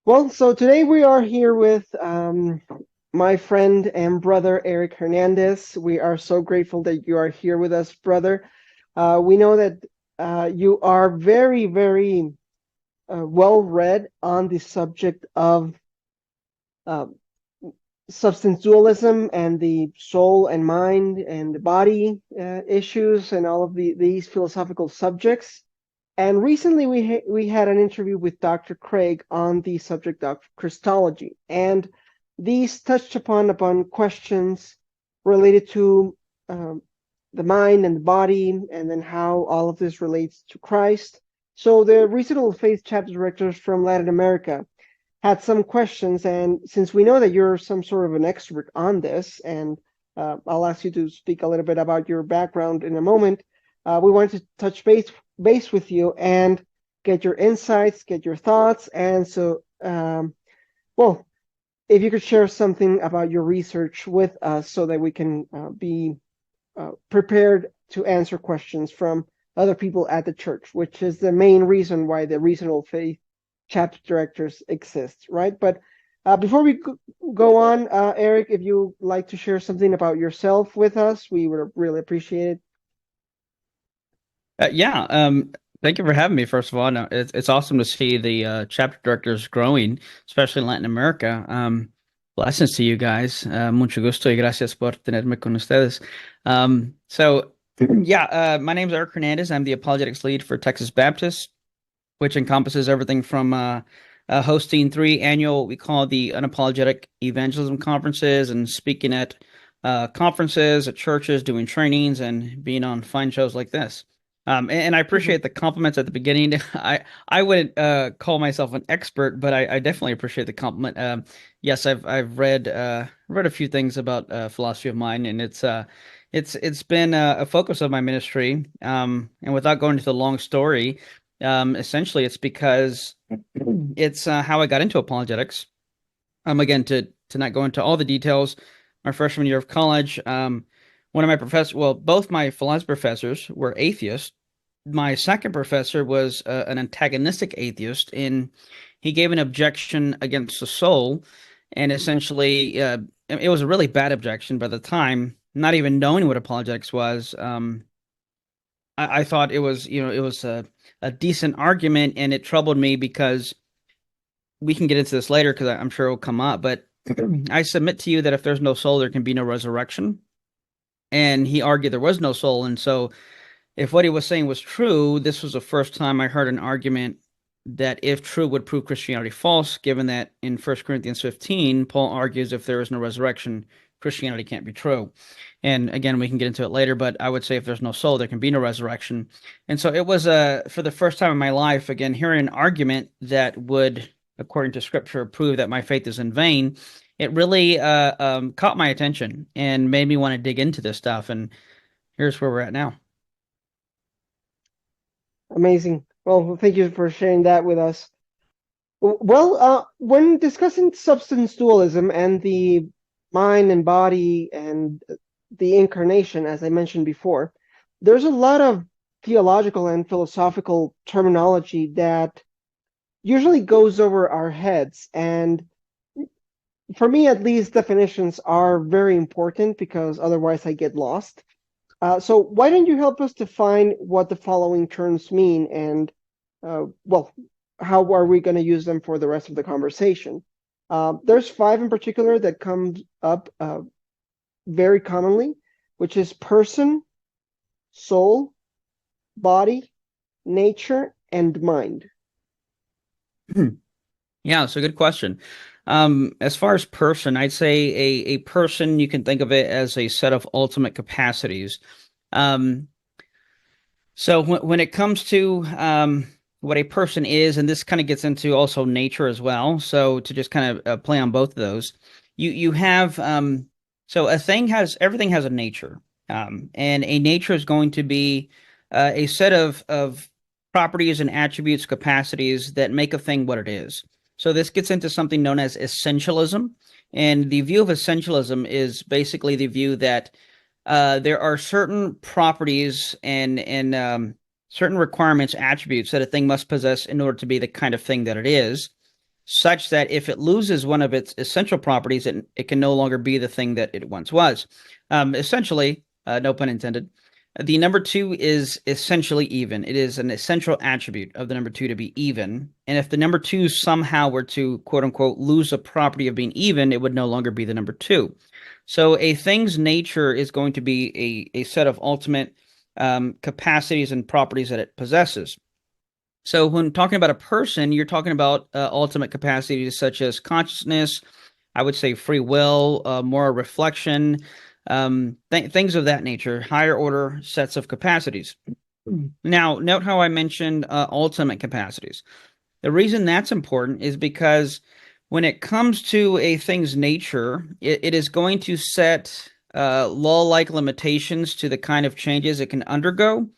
Well, so today we are here with my friend and brother, Eric Hernandez. We are so grateful that you are here with us, brother. We know that you are very well read on the subject of uh, substance dualism and the soul and mind and the body issues and all of these philosophical subjects. And recently we had an interview with Dr. Craig on the subject of Christology, and these touched upon questions related to um, the mind and the body, and then how all of this relates to Christ. So the Reasonable Faith chapter directors from Latin America had some questions, and since we know that you're some sort of an expert on this, and I'll ask you to speak a little bit about your background in a moment, we wanted to touch base with you and get your insights, get your thoughts, and so, well, if you could share something about your research with us so that we can be prepared to answer questions from other people at the church, which is the main reason why the Reasonable Faith chapter directors exist, right? But before we go on, Eric, if you'd like to share something about yourself with us, we would really appreciate it. Yeah, thank you for having me, first of all. No, it's awesome to see the chapter directors growing, especially in Latin America. Blessings to you guys. Mucho gusto y gracias por tenerme con ustedes. Yeah, my name is Eric Hernandez. I'm the apologetics lead for Texas Baptist, which encompasses everything from hosting 3 annual, we call the unapologetic evangelism conferences, and speaking at conferences, at churches, doing trainings, and being on fine shows like this. And I Mhm. appreciate the compliments at the beginning. I wouldn't call myself an expert, but I definitely appreciate the compliment. Yes, I've read a few things about philosophy of mind, and it's been a focus of my ministry. And without going into the long story, essentially it's because it's how I got into apologetics. Again, to not go into all the details, my freshman year of college, one of my professors, well, both my philosophy professors were atheists. My second professor was an antagonistic atheist, and he gave an objection against the soul, and essentially, it was a really bad objection by the time, not even knowing what apologetics was. I thought it was, it was a decent argument, and it troubled me because we can get into this later because I'm sure it will come up. But I submit to you that if there's no soul, there can be no resurrection. And he argued there was no soul. And so, if what he was saying was true, this was the first time I heard an argument that, if true, would prove Christianity false, given that in 1 Corinthians 15, Paul argues if there is no resurrection, Christianity can't be true. And again, we can get into it later, but I would say if there's no soul, there can be no resurrection. And so it was for the first time in my life, again, hearing an argument that would, according to scripture, prove that my faith is in vain. It really caught my attention and made me want to dig into this stuff. And here's where we're at now. Amazing. Well, thank you for sharing that with us. Well, when discussing substance dualism and the mind and body and the incarnation, as I mentioned before, there's a lot of theological and philosophical terminology that usually goes over our heads. And for me, at least, definitions are very important because otherwise I get lost. So why don't you help us define what the following terms mean and, well, how are we going to use them for the rest of the conversation? There's five in particular that comes up very commonly, which is person, soul, body, nature, and mind. Yeah, it's a good question. As far as person, I'd say a person, you can think of it as a set of ultimate capacities. Um, so when it comes to what a person is, and this kind of gets into also nature as well. So to just kind of play on both of those, you have so a thing has everything has a nature, and a nature is going to be a set of properties and attributes, capacities that make a thing what it is. So this gets into something known as essentialism, and the view of essentialism is basically the view that there are certain properties and certain requirements, attributes that a thing must possess in order to be the kind of thing that it is. such that if it loses one of its essential properties, it can no longer be the thing that it once was. Essentially, no pun intended, the number two is essentially even. It is an essential attribute of the number two to be even. And if the number two somehow were to, quote unquote, lose a property of being even, it would no longer be the number two. So a thing's nature is going to be a set of ultimate capacities and properties that it possesses. So when talking about a person, you're talking about ultimate capacities such as consciousness, I would say free will, moral reflection, things of that nature, higher order sets of capacities. Now, note how I mentioned ultimate capacities. The reason that's important is because when it comes to a thing's nature, it is going to set law-like limitations to the kind of changes it can undergo.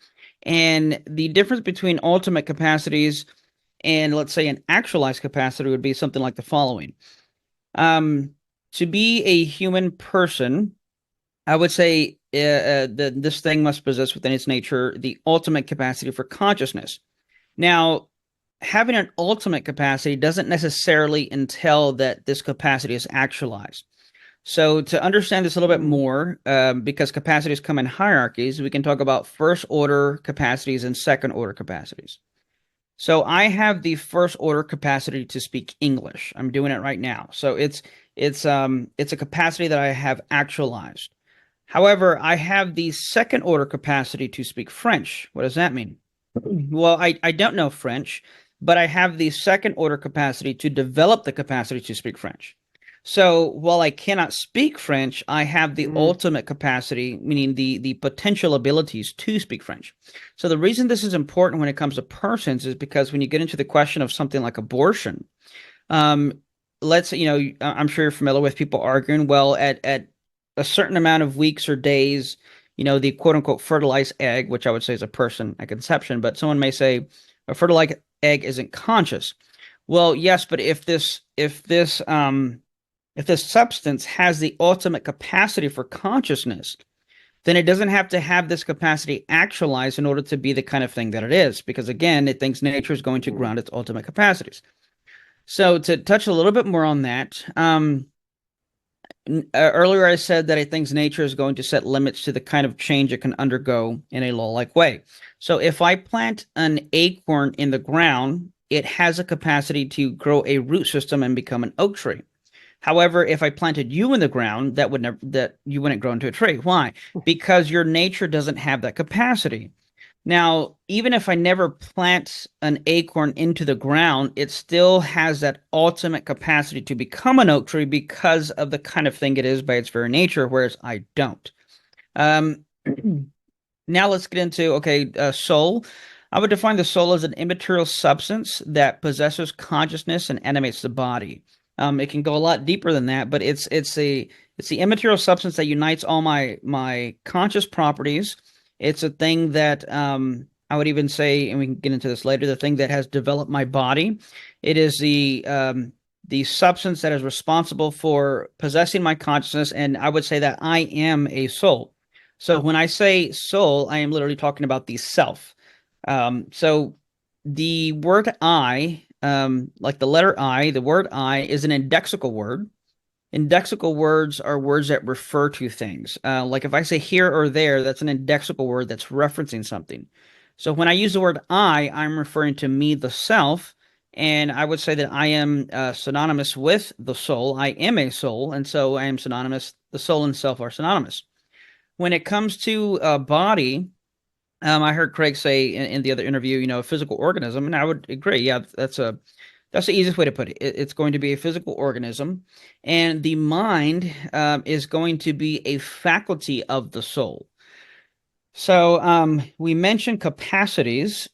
And the difference between ultimate capacities and, let's say, an actualized capacity would be something like the following. To be a human person, I would say this thing must possess within its nature the ultimate capacity for consciousness. Now, having an ultimate capacity doesn't necessarily entail that this capacity is actualized. So to understand this a little bit more, because capacities come in hierarchies, we can talk about first order capacities and second order capacities. So I have the first order capacity to speak English. I'm doing it right now. So it's a capacity that I have actualized. However, I have the second order capacity to speak French. What does that mean? Well, I don't know French, but I have the second order capacity to develop the capacity to speak French. So while I cannot speak French, I have the ultimate capacity, meaning the potential abilities to speak French. So the reason this is important when it comes to persons is because when you get into the question of something like abortion, let's, I'm sure you're familiar with people arguing, well, at a certain amount of weeks or days, the quote unquote fertilized egg, which I would say is a person at conception, but someone may say a fertilized egg isn't conscious. Well, yes, but if this substance has the ultimate capacity for consciousness, then it doesn't have to have this capacity actualized in order to be the kind of thing that it is, because again, it thinks nature is going to ground its ultimate capacities. So to touch a little bit more on that, earlier I said that it thinks nature is going to set limits to the kind of change it can undergo in a law-like way. So if I plant an acorn in the ground, it has a capacity to grow a root system and become an oak tree. However, if I planted you in the ground, that you wouldn't grow into a tree. Why? Because your nature doesn't have that capacity. Now, even if I never plant an acorn into the ground, it still has that ultimate capacity to become an oak tree because of the kind of thing it is by its very nature, whereas I don't. Now let's get into, soul. I would define the soul as an immaterial substance that possesses consciousness and animates the body. It can go a lot deeper than that, but it's the immaterial substance that unites all my conscious properties. It's a thing that I would even say, and we can get into this later, the thing that has developed my body. It is the substance that is responsible for possessing my consciousness, and I would say that I am a soul. So when I say soul, I am literally talking about the self. So the word I, like the letter I, the word I is an indexical word. Indexical words are words that refer to things. Like if I say here or there, that's an indexical word that's referencing something. So when I use the word I'm referring to me, the self, and I would say that I am synonymous with the soul. I am a soul, and so I am synonymous. The soul and self are synonymous. When it comes to body, I heard Craig say in the other interview, a physical organism, and I would agree. Yeah, that's the easiest way to put it. It's going to be a physical organism, and the mind is going to be a faculty of the soul. So we mentioned capacities,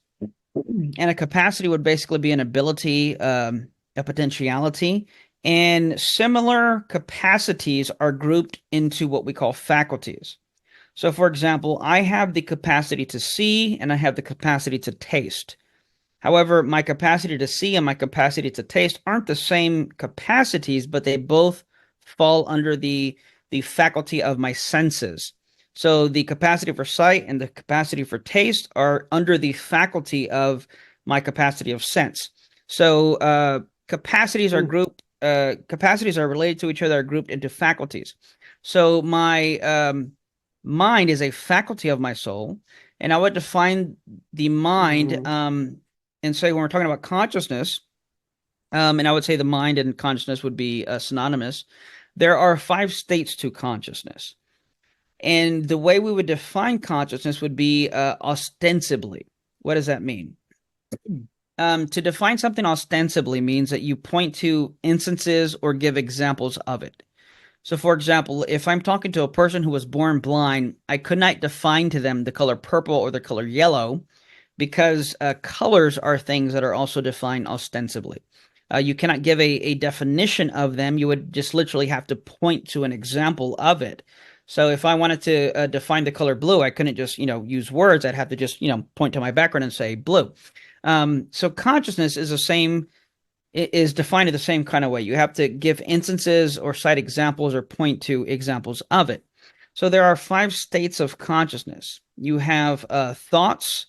and a capacity would basically be an ability, a potentiality, and similar capacities are grouped into what we call faculties. So, for example, I have the capacity to see and I have the capacity to taste. However, my capacity to see and my capacity to taste aren't the same capacities, but they both fall under the faculty of my senses. So the capacity for sight and the capacity for taste are under the faculty of my capacity of sense. So capacities are Mm. capacities are related to each other, are grouped into faculties. So my mind is a faculty of my soul, and I would define the mind Mhm. and say when we're talking about consciousness, and I would say the mind and consciousness would be synonymous. There are 5 states to consciousness. And the way we would define consciousness would be ostensibly. What does that mean? To define something ostensibly means that you point to instances or give examples of it. So, for example, if I'm talking to a person who was born blind, I could not define to them the color purple or the color yellow because colors are things that are also defined ostensibly. You cannot give a definition of them. You would just literally have to point to an example of it. So if I wanted to define the color blue, I couldn't just, use words. I'd have to just, point to my background and say blue. So consciousness is the same, is defined in the same kind of way. You have to give instances or cite examples or point to examples of it. So there are 5 states of consciousness. You have thoughts,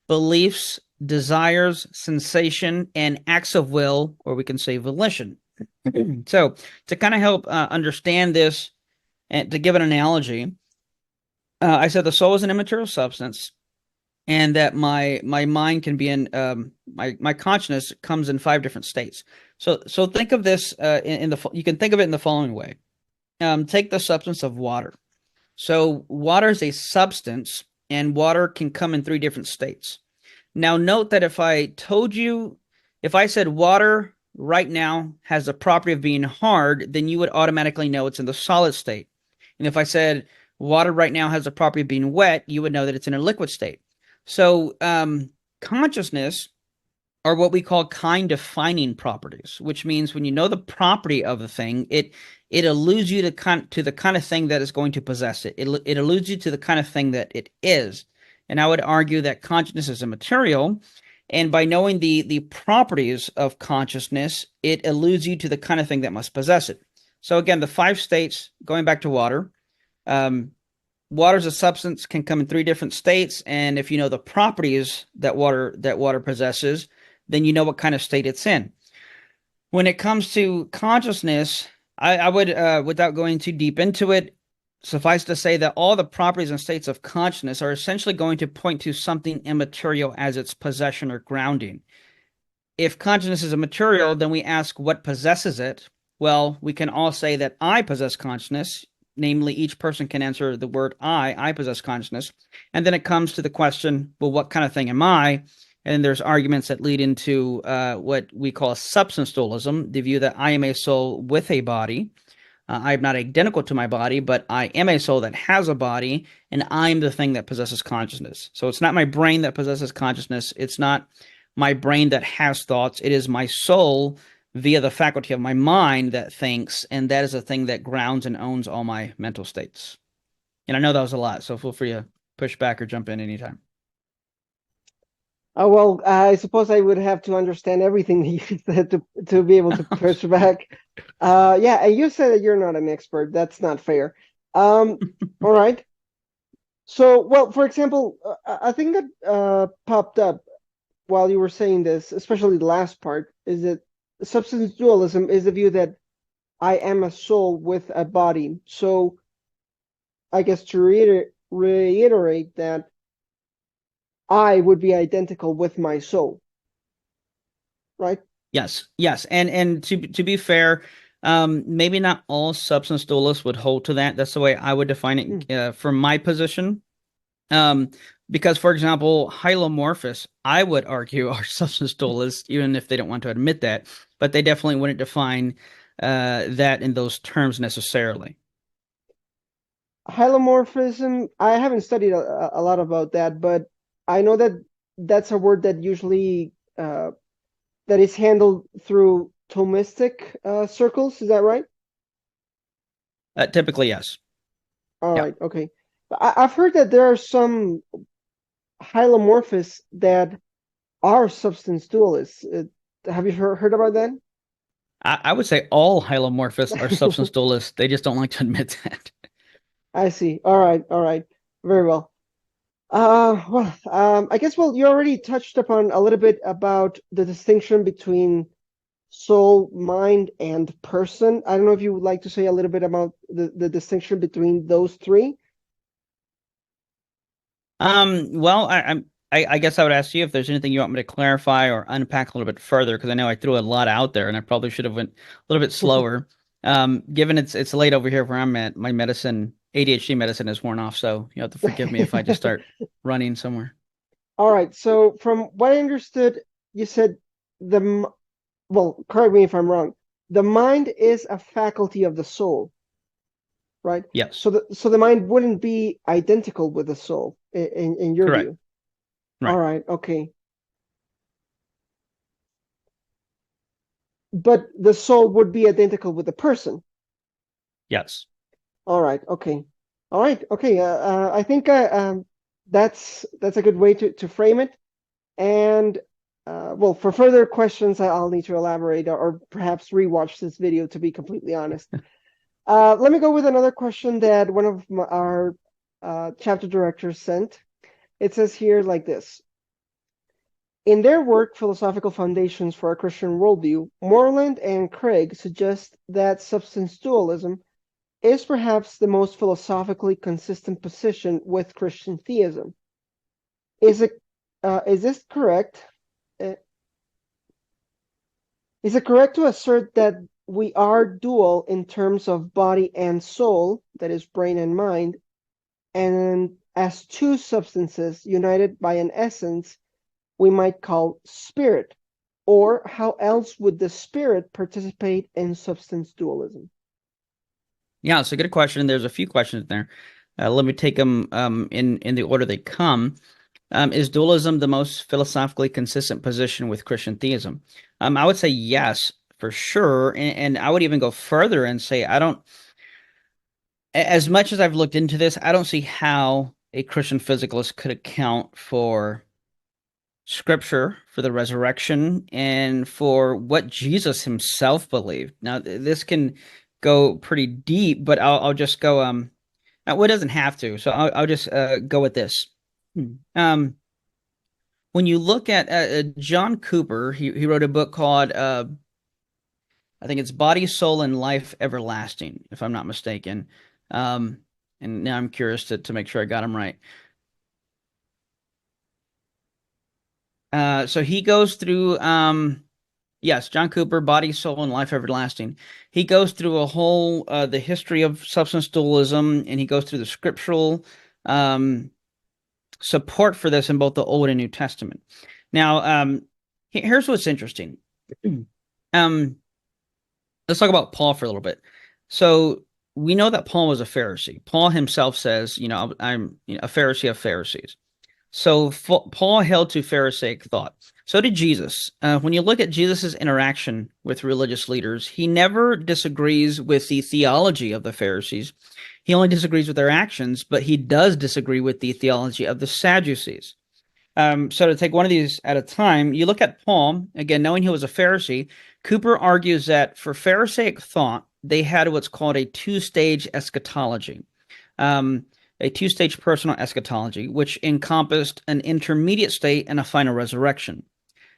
beliefs, desires, sensation, and acts of will, or we can say volition. So to kind of help understand this and to give an analogy, I said the soul is an immaterial substance, and that my mind can be in my consciousness comes in 5 different states. So think of this in the you can think of it in the following way. Take the substance of water. So water is a substance, and water can come in 3 different states. Now, note that if I said water right now has the property of being hard, then you would automatically know it's in the solid state. And if I said water right now has the property of being wet, you would know that it's in a liquid state. So, consciousness are what we call kind defining properties, which means when you know the property of the thing, it alludes you to the kind of thing that is going to possess it. It alludes you to the kind of thing that it is. And I would argue that consciousness is immaterial, and by knowing the properties of consciousness, it alludes you to the kind of thing that must possess it. So again, the 5 states, going back to water, water as a substance can come in 3 different states, and if you know the properties that water possesses, then you know what kind of state it's in. When it comes to consciousness, I would, without going too deep into it, suffice to say that all the properties and states of consciousness are essentially going to point to something immaterial as its possession or grounding. If consciousness is immaterial, then we ask what possesses it. Well, we can all say that I possess consciousness. Namely, each person can answer the word I possess consciousness. And then it comes to the question, well, what kind of thing am I? And there's arguments that lead into what we call substance dualism, the view that I am a soul with a body. I am not identical to my body, but I am a soul that has a body, and I'm the thing that possesses consciousness. So it's not my brain that possesses consciousness. It's not my brain that has thoughts. It is my soul via the faculty of my mind that thinks, and that is the thing that grounds and owns all my mental states. And I know that was a lot, so feel free to push back or jump in anytime. Oh, well, I suppose I would have to understand everything that you said to be able to push back. Yeah, and you said that you're not an expert. That's not fair. All right. So, well, for example, I think that popped up while you were saying this, especially the last part, is that substance dualism is the view that I am a soul with a body. So, I guess to reiterate that I would be identical with my soul, right? Yes, yes, and to be fair, maybe not all substance dualists would hold to that. That's the way I would define it from my position. Because, for example, hylomorphists, I would argue, are substance dualists, even if they don't want to admit that. But they definitely wouldn't define that in those terms necessarily. Hylomorphism, I haven't studied a lot about that, but I know that that's a word that usually that is handled through Thomistic circles. Is that right? Typically, yes. All Yeah. right, okay. I've heard that there are some hylomorphists that are substance dualists. Have you heard about that? I would say all hylomorphists are substance dualists. They just don't like to admit that. I see. All right. Very well. I guess, well, you already touched upon a little bit about the distinction between soul, mind, and person. I don't know if you would like to say a little bit about the distinction between those three. Well, I guess I would ask you if there's anything you want me to clarify or unpack a little bit further, because I know I threw a lot out there and I probably should have went a little bit slower. Given it's late over here where I'm at, my ADHD medicine is worn off, so you have to forgive me if I just start running somewhere. All right. So from what I understood, you said well, correct me if I'm wrong. The mind is a faculty of the soul, right? Yes, So the mind wouldn't be identical with the soul in your correct. view. All Right. right. Okay. But the soul would be identical with the person. Yes. All right. Okay. All right. Okay. I think that's a good way to frame it. And well, for further questions, I'll need to elaborate or perhaps rewatch this video, to be completely honest. Let me go with another question that one of our chapter directors sent. It says here like this. In their work, Philosophical Foundations for a Christian Worldview, Moreland and Craig suggest that substance dualism is perhaps the most philosophically consistent position with Christian theism. Is this correct? Is it correct to assert that we are dual in terms of body and soul, that is, brain and mind, and as two substances united by an essence we might call spirit? Or how else would the spirit participate in substance dualism? Yeah, it's a good question. There's a few questions there. Let me take them in the order they come. Is dualism the most philosophically consistent position with Christian theism? I would say yes, for sure. And I would even go further and say I don't, as much as I've looked into this, I don't see how a Christian physicalist could account for scripture, for the resurrection, and for what Jesus himself believed. Now, this can go pretty deep, but I'll just go. Well, it doesn't have to, so I'll just go with this. When you look at John Cooper, he wrote a book called I think it's Body, Soul, and Life Everlasting, if I'm not mistaken. And now I'm curious to make sure I got him right. So he goes through, yes, John Cooper, Body, Soul, and Life Everlasting. He goes through a whole the history of substance dualism, and he goes through the scriptural support for this in both the Old and New Testament. Now, here's what's interesting. Let's talk about Paul for a little bit. So we know that Paul was a Pharisee. Paul himself says, I'm a Pharisee of Pharisees. So Paul held to Pharisaic thought. So did Jesus. When you look at Jesus's interaction with religious leaders, he never disagrees with the theology of the Pharisees. He only disagrees with their actions, but he does disagree with the theology of the Sadducees. So to take one of these at a time, you look at Paul, again, knowing he was a Pharisee. Cooper argues that for Pharisaic thought, they had what's called a two-stage eschatology, a two-stage personal eschatology, which encompassed an intermediate state and a final resurrection.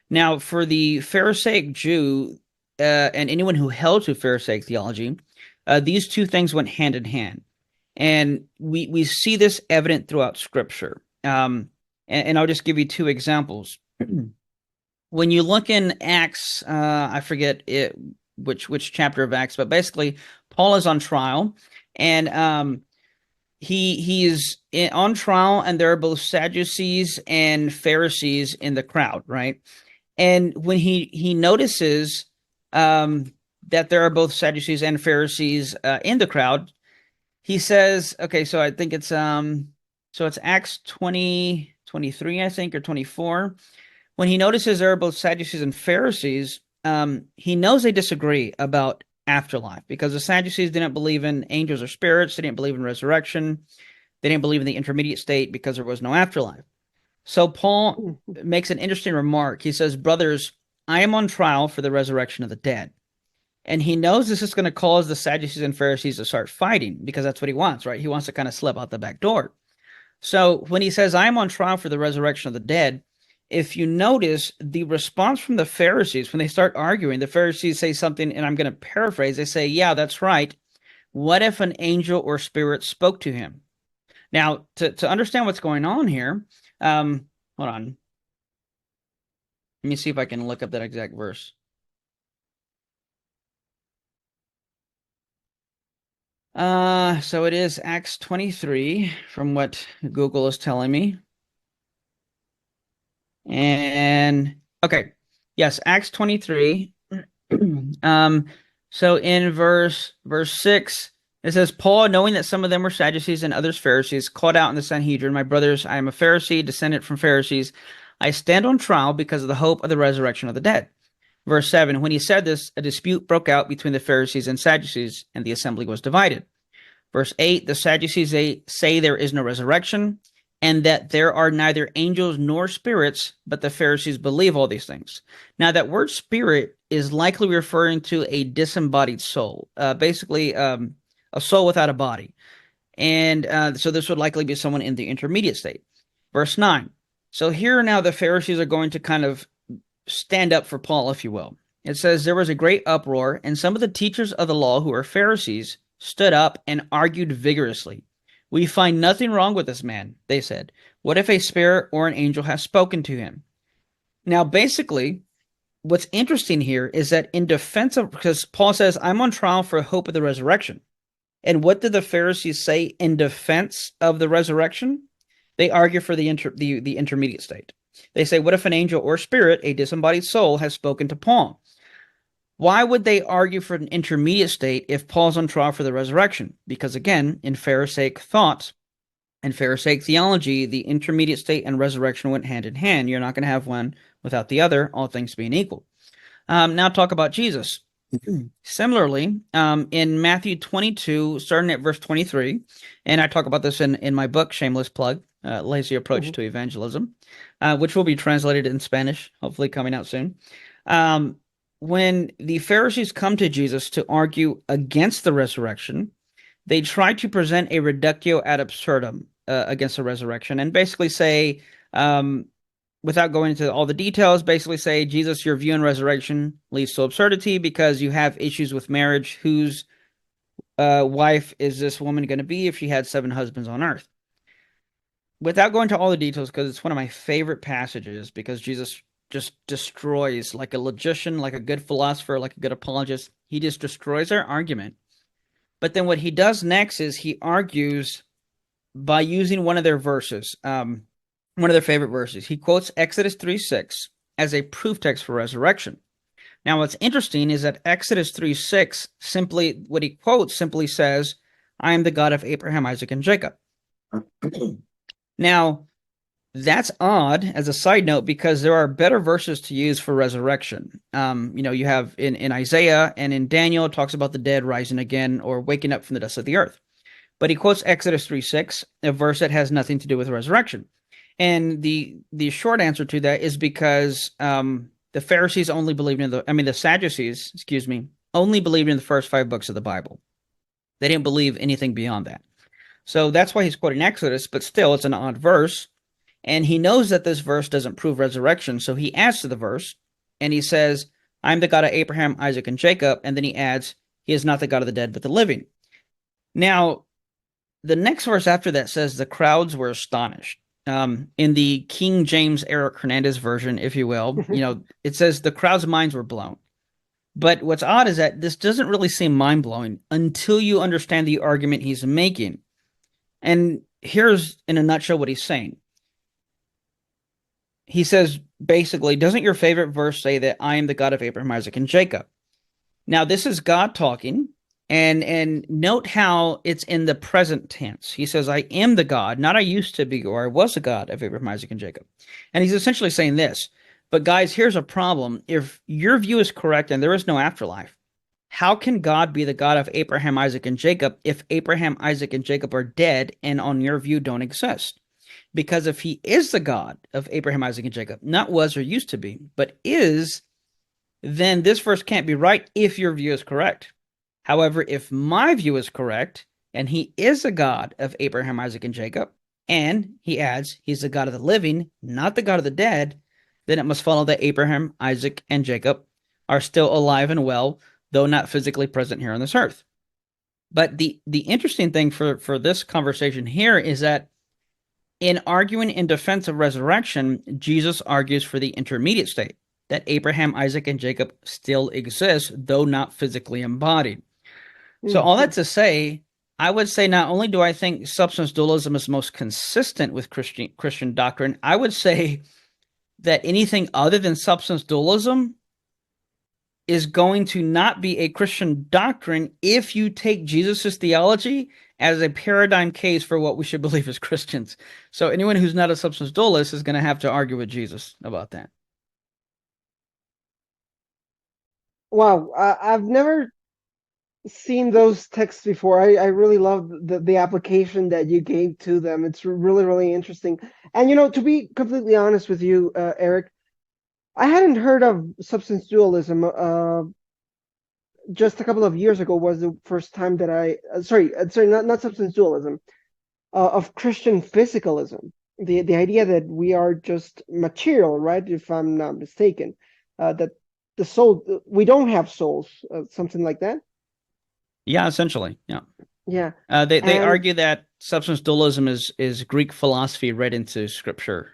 Now, for the Pharisaic Jew and anyone who held to Pharisaic theology, these two things went hand in hand. And we see this evident throughout Scripture. And I'll just give you two examples. When you look in Acts, I forget which chapter of Acts, but basically Paul is on trial, and he is on trial, and there are both Sadducees and Pharisees in the crowd, right? And when he notices that there are both Sadducees and Pharisees in the crowd, he says, okay, so I think it's Acts 23, I think, or 24. When he notices there are both Sadducees and Pharisees, he knows they disagree about afterlife, because the Sadducees didn't believe in angels or spirits. They didn't believe in resurrection. They didn't believe in the intermediate state because there was no afterlife. So Paul makes an interesting remark. He says, brothers, I am on trial for the resurrection of the dead. And he knows this is going to cause the Sadducees and Pharisees to start fighting, because that's what he wants, right? He wants to kind of slip out the back door. So when he says, I am on trial for the resurrection of the dead, if you notice the response from the Pharisees, when they start arguing, the Pharisees say something, and I'm going to paraphrase, they say, yeah, that's right. What if an angel or spirit spoke to him? Now, to understand what's going on here, hold on. Let me see if I can look up that exact verse. So it is Acts 23 from what Google is telling me. And okay, yes, Acts 23. So in verse 6, it says, Paul, knowing that some of them were Sadducees and others Pharisees, called out in the Sanhedrin, my brothers, I am a Pharisee, descendant from Pharisees. I stand on trial because of the hope of the resurrection of the dead. Verse 7, when he said this, a dispute broke out between the Pharisees and Sadducees, and the assembly was divided. Verse 8, the Sadducees say there is no resurrection, and that there are neither angels nor spirits, but the Pharisees believe all these things. Now, that word spirit is likely referring to a disembodied soul, basically a soul without a body. And so this would likely be someone in the intermediate state. Verse 9, so here now the Pharisees are going to kind of stand up for Paul, if you will. It says, there was a great uproar, and some of the teachers of the law who are Pharisees stood up and argued vigorously. We find nothing wrong with this man, they said. What if a spirit or an angel has spoken to him? Now, basically, what's interesting here is that in defense of, because Paul says, I'm on trial for hope of the resurrection. And what did the Pharisees say in defense of the resurrection? They argue for the intermediate state. They say, what if an angel or spirit, a disembodied soul, has spoken to Paul? Why would they argue for an intermediate state if Paul's on trial for the resurrection? Because again, in Pharisaic thought and Pharisaic theology, the intermediate state and resurrection went hand in hand. You're not going to have one without the other, all things being equal. Now talk about Jesus. Similarly, in Matthew 22, starting at verse 23, and I talk about this in my book, shameless plug, Lazy Approach to Evangelism, which will be translated in Spanish, hopefully coming out soon. When the Pharisees come to Jesus to argue against the resurrection, they try to present a reductio ad absurdum against the resurrection and basically say, without going into all the details, basically say, Jesus, your view on resurrection leads to absurdity because you have issues with marriage. Whose wife is this woman going to be if she had 7 husbands on earth? Without going to all the details, because it's one of my favorite passages, because Jesus just destroys, like a logician, like a good philosopher, like a good apologist. He just destroys our argument. But then what he does next is he argues by using one of their verses, one of their favorite verses. He quotes Exodus 3:6 as a proof text for resurrection. Now, what's interesting is that Exodus 3:6 simply, what he quotes simply says, I am the God of Abraham, Isaac, and Jacob. Now, that's odd as a side note because there are better verses to use for resurrection. You have in Isaiah and in Daniel, it talks about the dead rising again or waking up from the dust of the earth. But he quotes Exodus 3:6, a verse that has nothing to do with resurrection. And the short answer to that is because the Pharisees only believed in the Sadducees, only believed in the first 5 books of the Bible. They didn't believe anything beyond that. So that's why he's quoting Exodus, but still it's an odd verse. And he knows that this verse doesn't prove resurrection, so he adds to the verse, and he says, I'm the God of Abraham, Isaac, and Jacob, and then he adds, he is not the God of the dead, but the living. Now, the next verse after that says, the crowds were astonished. In the King James Eric Hernandez version, if you will, it says the crowd's minds were blown. But what's odd is that this doesn't really seem mind-blowing until you understand the argument he's making. And here's, in a nutshell, what he's saying. He says, basically, doesn't your favorite verse say that I am the God of Abraham, Isaac, and Jacob? Now, this is God talking, and note how it's in the present tense. He says, I am the God, not I used to be, or I was a God of Abraham, Isaac, and Jacob. And he's essentially saying this, but guys, here's a problem. If your view is correct and there is no afterlife, how can God be the God of Abraham, Isaac, and Jacob if Abraham, Isaac, and Jacob are dead and on your view don't exist? Because if he is the God of Abraham, Isaac, and Jacob, not was or used to be, but is, then this verse can't be right if your view is correct. However, if my view is correct, and he is the God of Abraham, Isaac, and Jacob, and he adds, he's the God of the living, not the God of the dead, then it must follow that Abraham, Isaac, and Jacob are still alive and well, though not physically present here on this earth. But the interesting thing for this conversation here is that in arguing in defense of resurrection, Jesus argues for the intermediate state, that Abraham, Isaac, and Jacob still exist, though not physically embodied. So all that to say, I would say not only do I think substance dualism is most consistent with Christian doctrine, I would say that anything other than substance dualism is going to not be a Christian doctrine if you take Jesus's theology as a paradigm case for what we should believe as Christians. So anyone who's not a substance dualist is going to have to argue with Jesus about that. Wow, I've never seen those texts before. I really love the application that you gave to them. It's really, really interesting. And, to be completely honest with you, Eric, I hadn't heard of substance dualism. Just a couple of years ago was the first time that sorry, not substance dualism, of Christian physicalism. The idea that we are just material, right? If I'm not mistaken, that the soul, we don't have souls, something like that. Yeah, essentially. Yeah. Yeah. They argue that substance dualism is Greek philosophy read into scripture.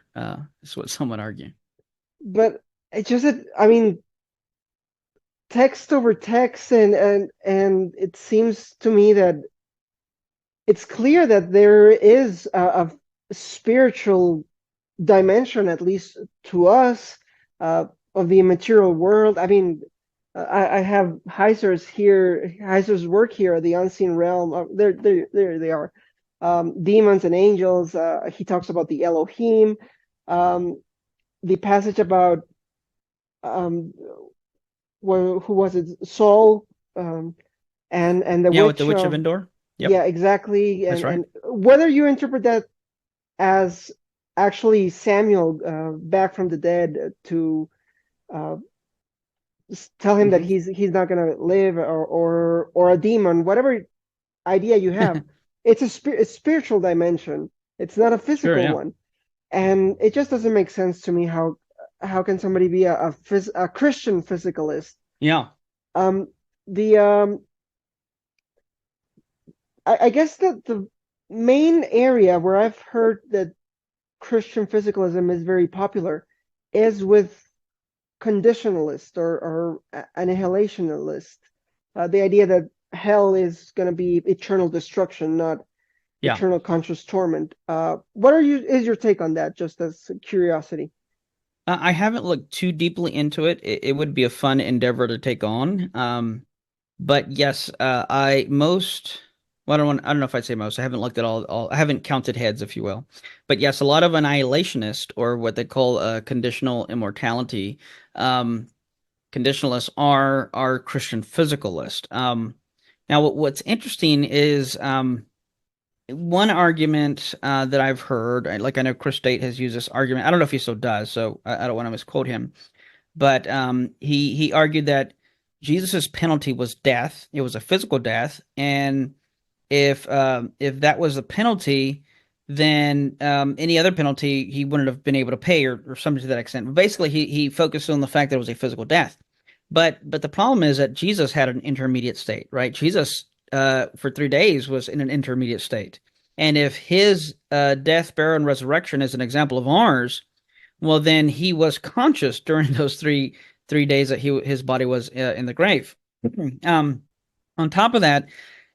Is what some would argue. But it's just that, I mean, text over text, and it seems to me that it's clear that there is a spiritual dimension, at least to us, of the material world. I mean, I have Heiser's work here, The Unseen Realm. There they are. Demons and angels. He talks about the Elohim. The passage about who was it? Saul, and the witch. With the witch of Endor. Yep. Yeah, exactly. That's right. And whether you interpret that as actually Samuel back from the dead to tell him that he's not gonna live, or a demon, whatever idea you have, it's a spiritual dimension. It's not a physical one, and it just doesn't make sense to me how can somebody be a Christian physicalist? Yeah. I guess that the main area where I've heard that Christian physicalism is very popular is with conditionalist or annihilationist. The idea that hell is going to be eternal destruction, not eternal conscious torment. What is your take on that, just as curiosity? I haven't looked too deeply into it. It would be a fun endeavor to take on. But yes, I don't know if I'd say most. I haven't looked at all. I haven't counted heads, if you will. But yes, a lot of annihilationists, or what they call conditional immortality, conditionalists are Christian physicalists. Now, what's interesting is one argument that I've heard, like I know Chris State has used this argument. I don't know if he still does, so I don't want to misquote him. But he argued that Jesus's penalty was death. It was a physical death, and if that was a penalty, then any other penalty he wouldn't have been able to pay, or something to that extent. But basically, he focused on the fact that it was a physical death. But the problem is that Jesus had an intermediate state, right? Jesus for 3 days was in an intermediate state, and if his death, burial, and resurrection is an example of ours, well, then he was conscious during those three days that his body was in the grave. On top of that,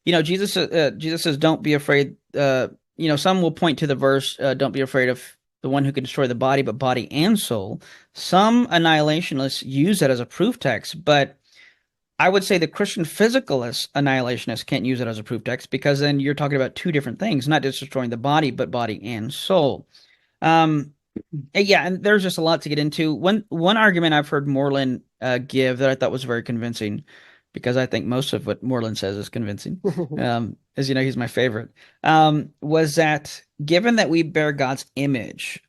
Jesus says, "Don't be afraid." Some will point to the verse, "Don't be afraid of the one who can destroy the body, but body and soul." Some annihilationists use that as a proof text, but I would say the Christian physicalist annihilationists can't use it as a proof text, because then you're talking about two different things, not just destroying the body, but body and soul. And there's just a lot to get into. One argument I've heard Moreland give that I thought was very convincing, because I think most of what Moreland says is convincing, as you know, he's my favorite, was that given that we bear God's image,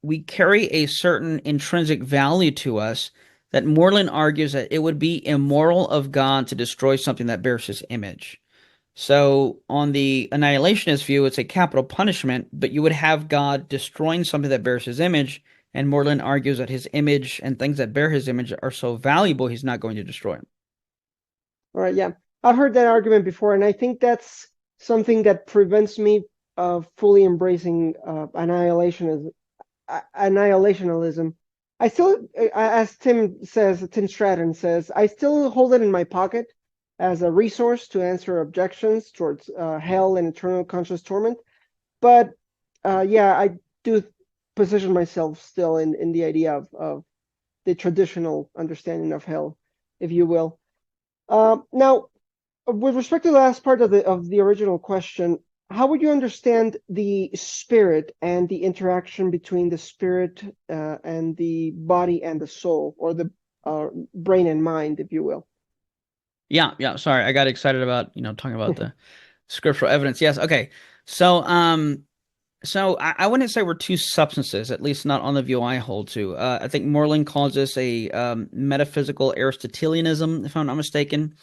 we carry a certain intrinsic value to us, that Moreland argues that it would be immoral of God to destroy something that bears his image. So on the annihilationist view, it's a capital punishment, but you would have God destroying something that bears his image And Moreland argues that his image and things that bear his image are so valuable, he's not going to destroy them. All right, yeah. I've heard that argument before, and I think that's something that prevents me of fully embracing annihilationism. I still, as Tim Stratton says, I still hold it in my pocket as a resource to answer objections towards hell and eternal conscious torment. But yeah, I do position myself still in the idea of the traditional understanding of hell, if you will. Now, with respect to the last part of the original question, how would you understand the spirit and the interaction between the spirit and the body and the soul, or the brain and mind, if you will? Yeah. Sorry, I got excited about, talking about the scriptural evidence. Yes. Okay. So I wouldn't say we're two substances, at least not on the view I hold to. I think Moreland calls this a metaphysical Aristotelianism, if I'm not mistaken.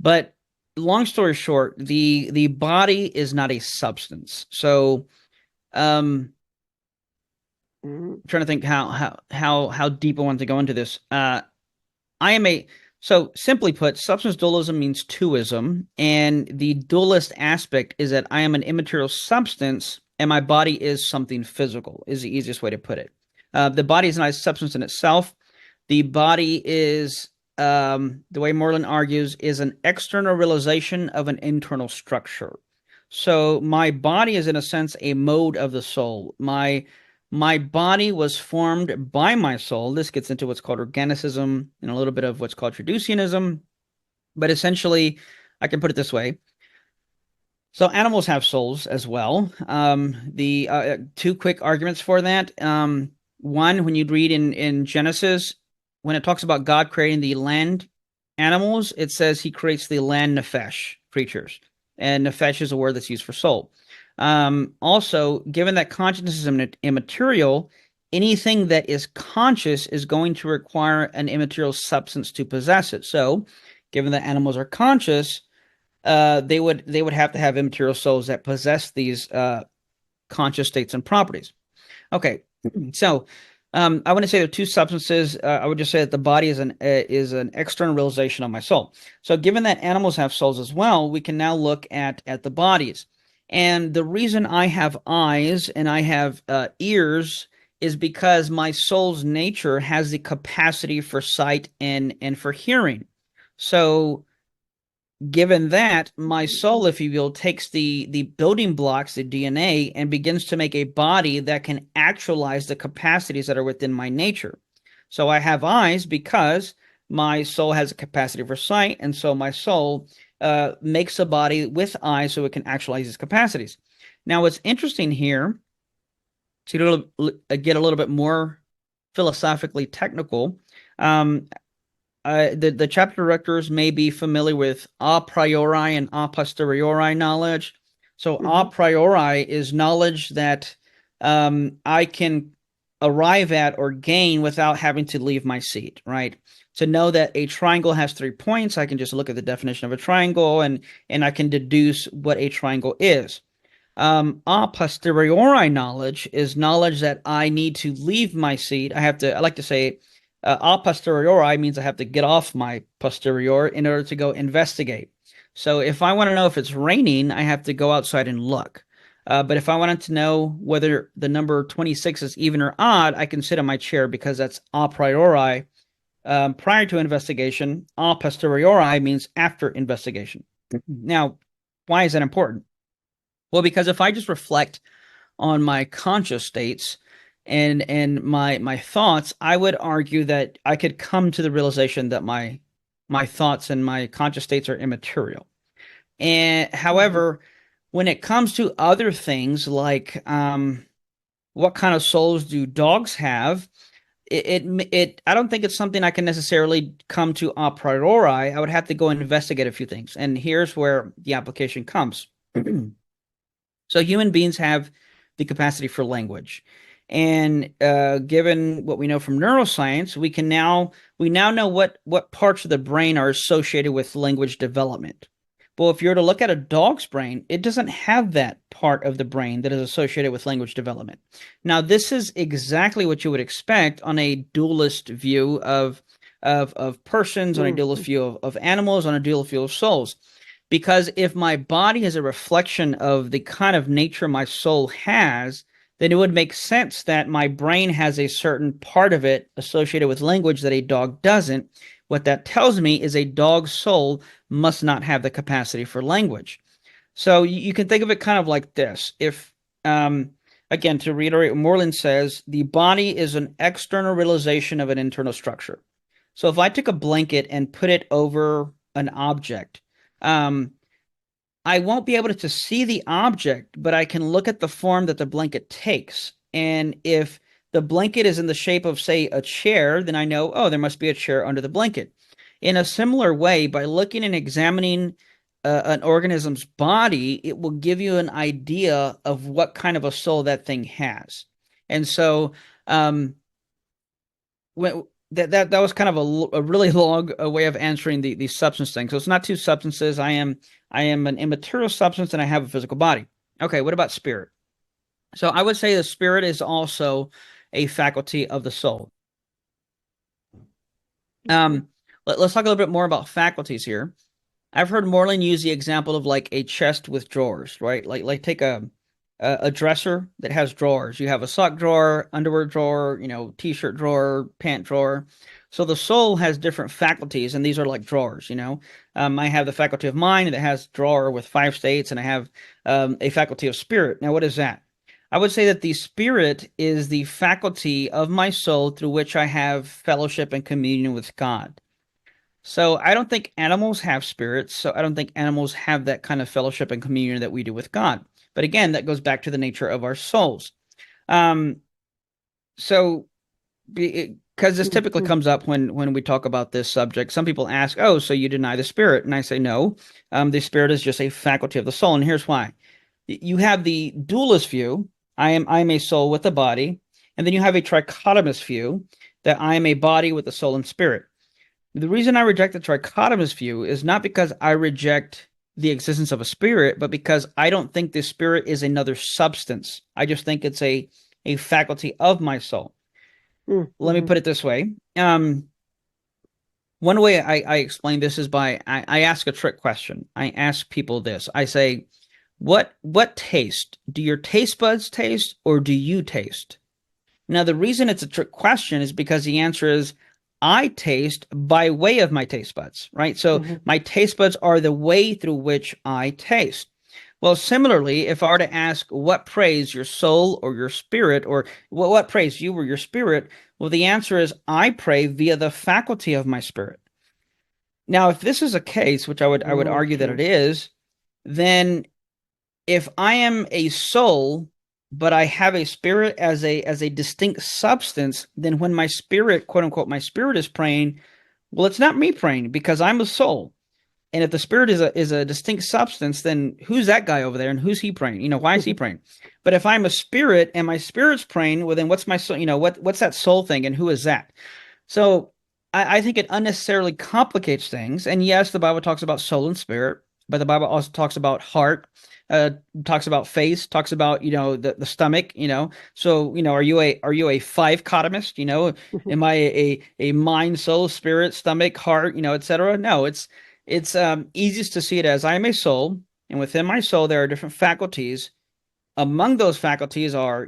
But long story short, the body is not a substance. So I'm trying to think how deep I want to go into this. So simply put, substance dualism means twoism, and the dualist aspect is that I am an immaterial substance and my body is something physical, is the easiest way to put it. The body is not a substance in itself. The body is, the way Moreland argues, is an external realization of an internal structure. So my body is, in a sense, a mode of the soul. My body was formed by my soul. This gets into what's called organicism and a little bit of what's called traducianism. But essentially, I can put it this way. So animals have souls as well. The two quick arguments for that. One, when you read in Genesis, when it talks about God creating the land animals, it says he creates the land nephesh creatures. And nephesh is a word that's used for soul. Also, given that consciousness is immaterial, anything that is conscious is going to require an immaterial substance to possess it. So, given that animals are conscious, they would have to have immaterial souls that possess these conscious states and properties. Okay, so I wouldn't say they're two substances. I would just say that the body is an external realization of my soul. So, given that animals have souls as well, we can now look at the bodies. And the reason I have eyes and I have ears is because my soul's nature has the capacity for sight and for hearing. So, given that, my soul, if you will, takes the building blocks, the DNA, and begins to make a body that can actualize the capacities that are within my nature. So I have eyes because my soul has a capacity for sight, and so my soul makes a body with eyes so it can actualize its capacities. Now, what's interesting here, to get a little bit more philosophically technical, the chapter directors may be familiar with a priori and a posteriori knowledge. So a priori is knowledge that I can arrive at or gain without having to leave my seat, right? To know that a triangle has 3 points, I can just look at the definition of a triangle and I can deduce what a triangle is. A posteriori knowledge is knowledge that I need to leave my seat. I like to say, a posteriori means I have to get off my posterior in order to go investigate. So if I want to know if it's raining, I have to go outside and look. But if I wanted to know whether the number 26 is even or odd, I can sit in my chair because that's a priori. Prior to investigation, a posteriori means after investigation. Now, why is that important? Well, because if I just reflect on my conscious states and my thoughts, I would argue that I could come to the realization that my thoughts and my conscious states are immaterial. And however, when it comes to other things like what kind of souls do dogs have, I don't think it's something I can necessarily come to a priori. I would have to go and investigate a few things. And here's where the application comes. So human beings have the capacity for language. And given what we know from neuroscience, we now know what parts of the brain are associated with language development. But if you're to look at a dog's brain, it doesn't have that part of the brain that is associated with language development. Now, this is exactly what you would expect on a dualist view of persons, on a dualist view of animals, on a dualist view of souls. Because if my body is a reflection of the kind of nature my soul has, then it would make sense that my brain has a certain part of it associated with language that a dog doesn't. What that tells me is a dog's soul must not have the capacity for language. So you can think of it kind of like this. If, again, to reiterate what Moreland says, the body is an external realization of an internal structure. So if I took a blanket and put it over an object, I won't be able to see the object, but I can look at the form that the blanket takes. And if the blanket is in the shape of, say, a chair, then I know, oh, there must be a chair under the blanket. In a similar way, by looking and examining an organism's body, it will give you an idea of what kind of a soul that thing has. And so when that was kind of a really long way of answering the substance thing. So it's not two substances. I am an immaterial substance and I have a physical body. Okay, what about spirit? So I would say the spirit is also a faculty of the soul. Let's talk a little bit more about faculties here. I've heard Moreland use the example of like a chest with drawers, right? Like take a dresser that has drawers. You have a sock drawer, underwear drawer, t-shirt drawer, pant drawer. So the soul has different faculties, and these are like drawers. I have the faculty of mind that has drawer with 5 states, and I have a faculty of spirit. Now, what is that? I would say that the spirit is the faculty of my soul through which I have fellowship and communion with God. So I don't think animals have spirits. So I don't think animals have that kind of fellowship and communion that we do with God. But again, that goes back to the nature of our souls. So because this typically comes up when we talk about this subject, some people ask, oh, so you deny the spirit? And I say, no, the spirit is just a faculty of the soul. And here's why. You have the dualist view. I'm a soul with a body. And then you have a trichotomous view that I am a body with a soul and spirit. The reason I reject the trichotomous view is not because I reject the existence of a spirit, but because I don't think this spirit is another substance. I just think it's a faculty of my soul. Let me put it this way. One way I explain this is by I ask a trick question. I ask people this. I say, what taste? Do your taste buds taste or do you taste? Now, the reason it's a trick question is because the answer is I taste by way of my taste buds, right? So my taste buds are the way through which I taste. Well, similarly, if I were to ask what praise your soul or your spirit, or what praise you or your spirit, well, the answer is I pray via the faculty of my spirit. Now, if this is a case, which I would argue that it is, then if I am a soul but I have a spirit as a distinct substance, then when my spirit, quote unquote, my spirit is praying, well, it's not me praying because I'm a soul. And if the spirit is a distinct substance, then who's that guy over there and who's he praying? Why is he praying? But if I'm a spirit and my spirit's praying, well, then what's my soul? What's that soul thing and who is that? So I think it unnecessarily complicates things. And yes, the Bible talks about soul and spirit, but the Bible also talks about heart, talks about face, talks about the stomach. So are you a five-cotomist? Am I a mind, soul, spirit, stomach, heart, etc.? No, it's easiest to see it as I am a soul, and within my soul there are different faculties. Among those faculties are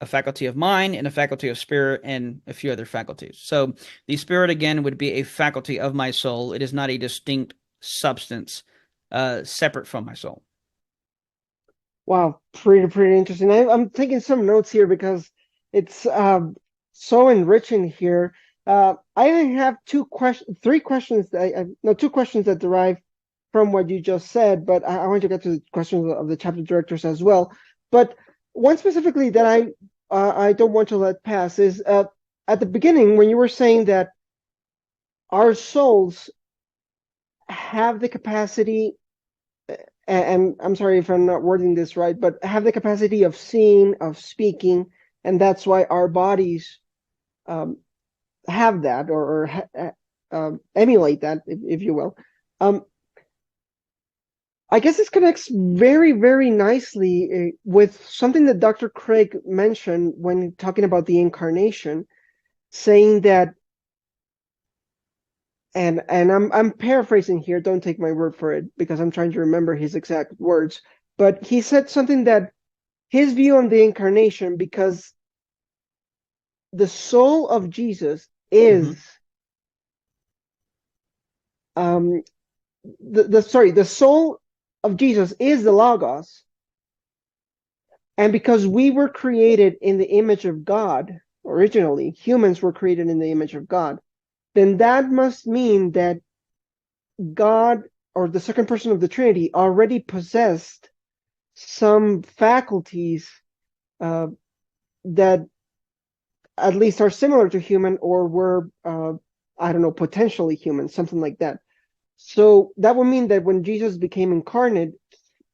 a faculty of mind and a faculty of spirit and a few other faculties. So the spirit again would be a faculty of my soul. It is not a distinct substance separate from my soul. Wow, pretty interesting. I'm taking some notes here because it's so enriching here. I have three questions. Two questions that derive from what you just said, but I want to get to the questions of the chapter directors as well. But one specifically that I don't want to let pass is at the beginning when you were saying that our souls have the capacity, and I'm sorry if I'm not wording this right, but have the capacity of seeing, of speaking, and that's why our bodies have that or emulate that, if you will. I guess this connects very, very nicely with something that Dr. Craig mentioned when talking about the incarnation, saying that, and I'm paraphrasing here, don't take my word for it because I'm trying to remember his exact words, but he said something that his view on the incarnation, because the soul of Jesus is the soul of Jesus is the Logos, and because we were created in the image of God originally, humans were created in the image of God, then that must mean that God, or the second person of the Trinity, already possessed some faculties that at least are similar to human, or were, I don't know, potentially human, something like that. So that would mean that when Jesus became incarnate,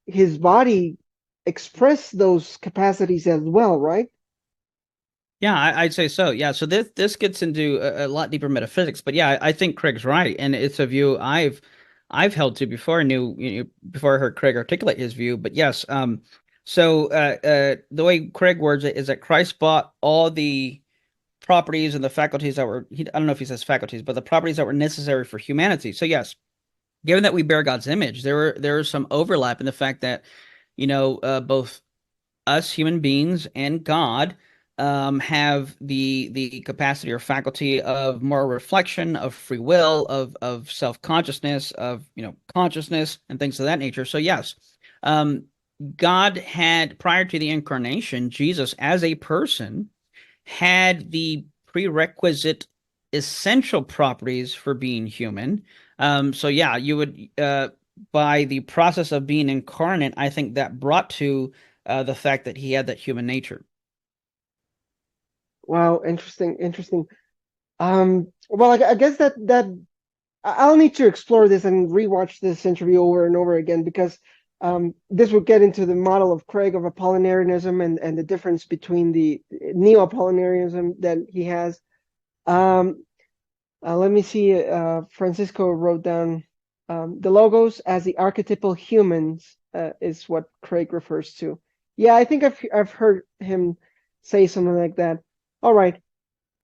his body expressed those capacities as well, right? Yeah, I'd say so. Yeah, so this gets into a lot deeper metaphysics, but yeah, I think Craig's right, and it's a view I've held to before I knew, before I heard Craig articulate his view. But yes, the way Craig words it is that Christ bought all the properties and the faculties that were, I don't know if he says faculties, but the properties that were necessary for humanity. So yes, given that we bear God's image, there is some overlap in the fact that, both us human beings and God have the capacity or faculty of moral reflection, of free will, of self-consciousness, of consciousness, and things of that nature. So yes, God had, prior to the incarnation, Jesus as a person had the prerequisite essential properties for being human. So yeah, you would, by the process of being incarnate, I think that brought to the fact that he had that human nature. Wow, interesting, interesting. Well, I guess that I'll need to explore this and rewatch this interview over and over again, because this would get into the model of Craig of Apollinarianism, and the difference between the Neo-Apollinarianism that he has. Let me see. Francisco wrote down the logos as the archetypal humans is what Craig refers to. Yeah, I think I've heard him say something like that. All right.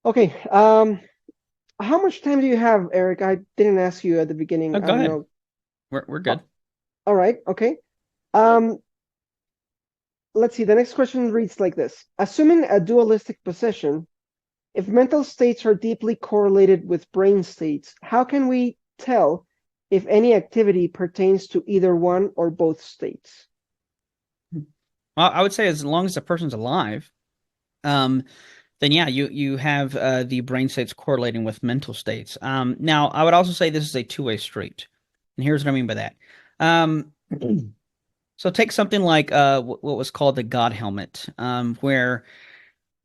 Okay. How much time do you have, Eric? I didn't ask you at the beginning. Oh, I go don't ahead. know. We're good. All right. Okay. Um, let's see. The next question reads like this: assuming a dualistic position, if mental states are deeply correlated with brain states, how can we tell if any activity pertains to either one or both states? Well, I would say as long as the person's alive, um, then yeah, you have the brain states correlating with mental states. Now, I would also say this is a two-way street, and here's what I mean by that. Um, so take something like what was called the God helmet, where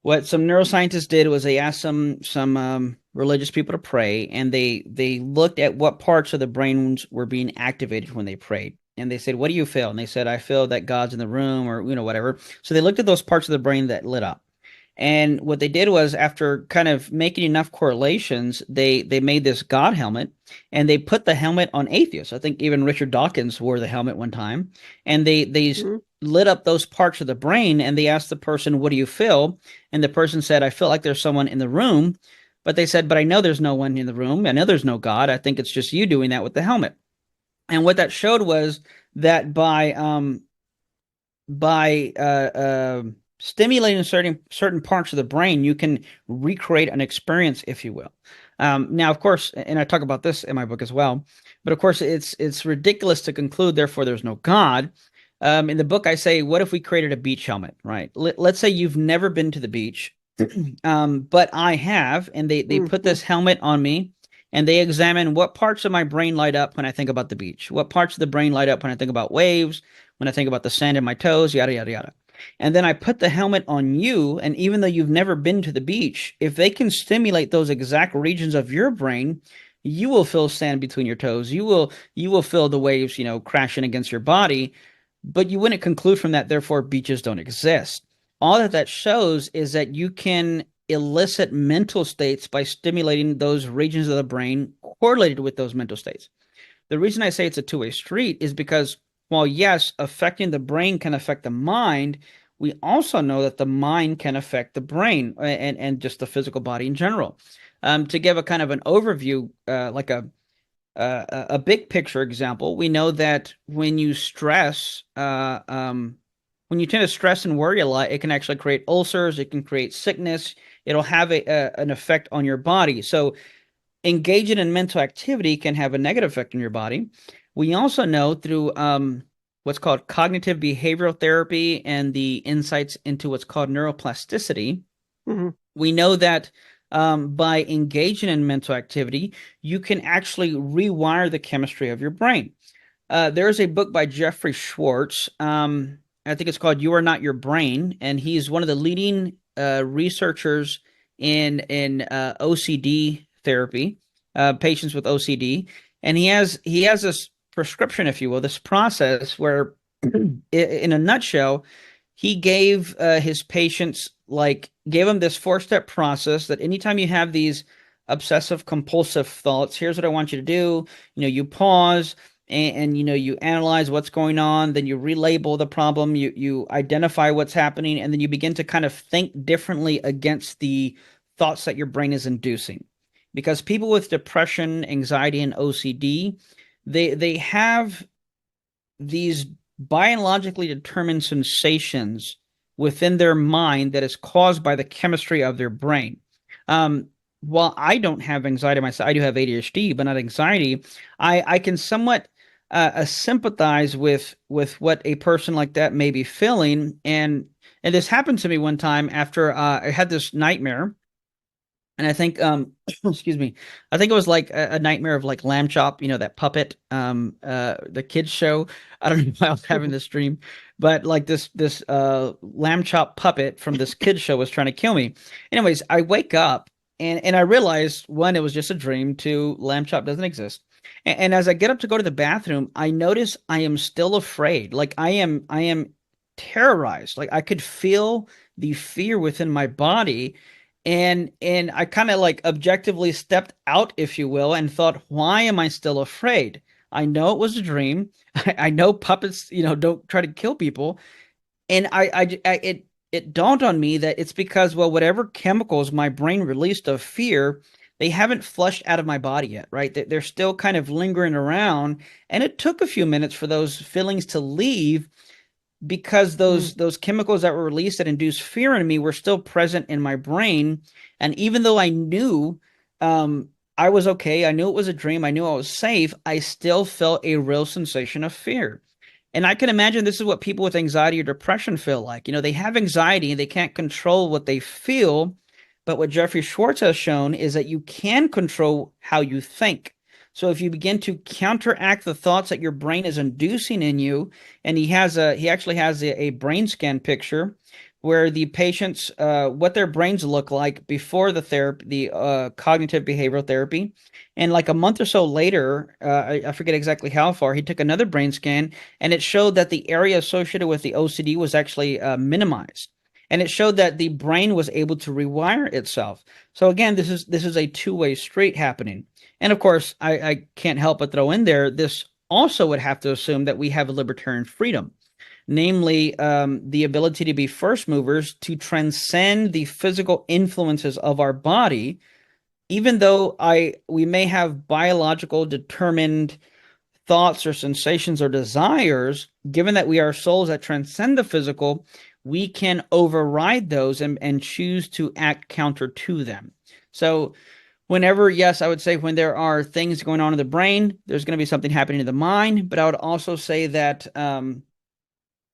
what some neuroscientists did was they asked some religious people to pray, and they looked at what parts of the brains were being activated when they prayed. And they said, "What do you feel?" And they said, "I feel that God's in the room," or whatever. So they looked at those parts of the brain that lit up. And what they did was, after kind of making enough correlations, they made this God helmet, and they put the helmet on atheists. I think even Richard Dawkins wore the helmet one time, and they Mhm. lit up those parts of the brain, and they asked the person, "What do you feel?" And the person said, "I feel like there's someone in the room." But they said, "But I know there's no one in the room. I know there's no God. I think it's just you doing that with the helmet." And what that showed was that by stimulating certain parts of the brain, you can recreate an experience, if you will. Now, of course, and I talk about this in my book as well, but of course, it's ridiculous to conclude, therefore, there's no God. In the book, I say, what if we created a beach helmet, right? Let's say you've never been to the beach, but I have, and they put Mhm. this helmet on me, and they examine what parts of my brain light up when I think about the beach, what parts of the brain light up when I think about waves, when I think about the sand in my toes, yada, yada, yada. And then I put the helmet on you, and even though you've never been to the beach, if they can stimulate those exact regions of your brain, you will feel sand between your toes. You will feel the waves, crashing against your body, but you wouldn't conclude from that, therefore, beaches don't exist. All that shows is that you can elicit mental states by stimulating those regions of the brain correlated with those mental states. The reason I say it's a two-way street is because while yes, affecting the brain can affect the mind, we also know that the mind can affect the brain and just the physical body in general. To give a kind of an overview, like a big picture example, we know that when you stress, when you tend to stress and worry a lot, it can actually create ulcers. It can create sickness. It'll have an effect on your body. So engaging in mental activity can have a negative effect on your body. We also know through what's called cognitive behavioral therapy and the insights into what's called neuroplasticity. Mm-hmm. We know that by engaging in mental activity, you can actually rewire the chemistry of your brain. There's a book by Jeffrey Schwartz. I think it's called "You Are Not Your Brain," and he's one of the leading researchers in OCD therapy, patients with OCD, and he has this prescription, if you will, this process where, in a nutshell, he gave his patients gave them this 4-step process that anytime you have these obsessive compulsive thoughts, here's what I want you to do. You pause and you analyze what's going on, then you relabel the problem, you identify what's happening, and then you begin to kind of think differently against the thoughts that your brain is inducing. Because people with depression, anxiety, and OCD, they have these biologically determined sensations within their mind that is caused by the chemistry of their brain. While I don't have anxiety myself, I do have ADHD, but not anxiety. I can somewhat sympathize with what a person like that may be feeling, and this happened to me one time after I had this nightmare. And I think, excuse me, I think it was like a nightmare of like Lamb Chop, that puppet, the kids show. I don't know why I was having this dream, but like this Lamb Chop puppet from this kids show was trying to kill me. Anyways, I wake up and I realized, one, it was just a dream. Two, Lamb Chop doesn't exist. And as I get up to go to the bathroom, I notice I am still afraid. Like I am terrorized. Like I could feel the fear within my body, and I kind of like objectively stepped out, if you will, and thought, why am I still afraid? I know it was a dream. I know puppets, don't try to kill people. And it dawned on me that it's because, well, whatever chemicals my brain released of fear, they haven't flushed out of my body yet, right? They're still kind of lingering around. And it took a few minutes for those feelings to leave, because those chemicals that were released that induced fear in me were still present in my brain. And even though I knew I was okay, I knew it was a dream, I knew I was safe, I still felt a real sensation of fear. And I can imagine this is what people with anxiety or depression feel like. They have anxiety and they can't control what they feel. But what Jeffrey Schwartz has shown is that you can control how you think. So if you begin to counteract the thoughts that your brain is inducing in you, and he actually has a brain scan picture where the patients, what their brains look like before the therapy, the cognitive behavioral therapy, and like a month or so later, I forget exactly how far, he took another brain scan, and it showed that the area associated with the OCD was actually minimized. And it showed that the brain was able to rewire itself. So again, this is a two-way street happening. And of course, I can't help but throw in there, this also would have to assume that we have a libertarian freedom, namely the ability to be first movers, to transcend the physical influences of our body. Even though we may have biological determined thoughts or sensations or desires, given that we are souls that transcend the physical, we can override those and choose to act counter to them. So whenever, yes, I would say when there are things going on in the brain, there's going to be something happening in the mind. But I would also say that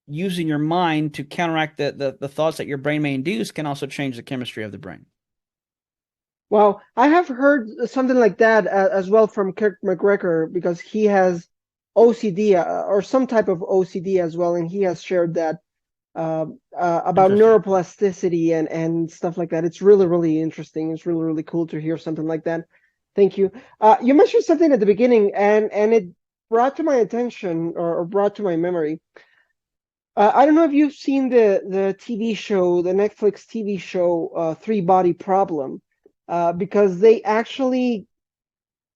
using your mind to counteract the thoughts that your brain may induce can also change the chemistry of the brain. Well, I have heard something like that as well from Kirk McGregor, because he has OCD or some type of OCD as well, and he has shared that about neuroplasticity and stuff like that. It's really, really interesting. It's really, really cool to hear something like that. Thank you. You mentioned something at the beginning, and it brought to my attention, or brought to my memory. I don't know if you've seen the TV show, the Netflix TV show, Three Body Problem, because they actually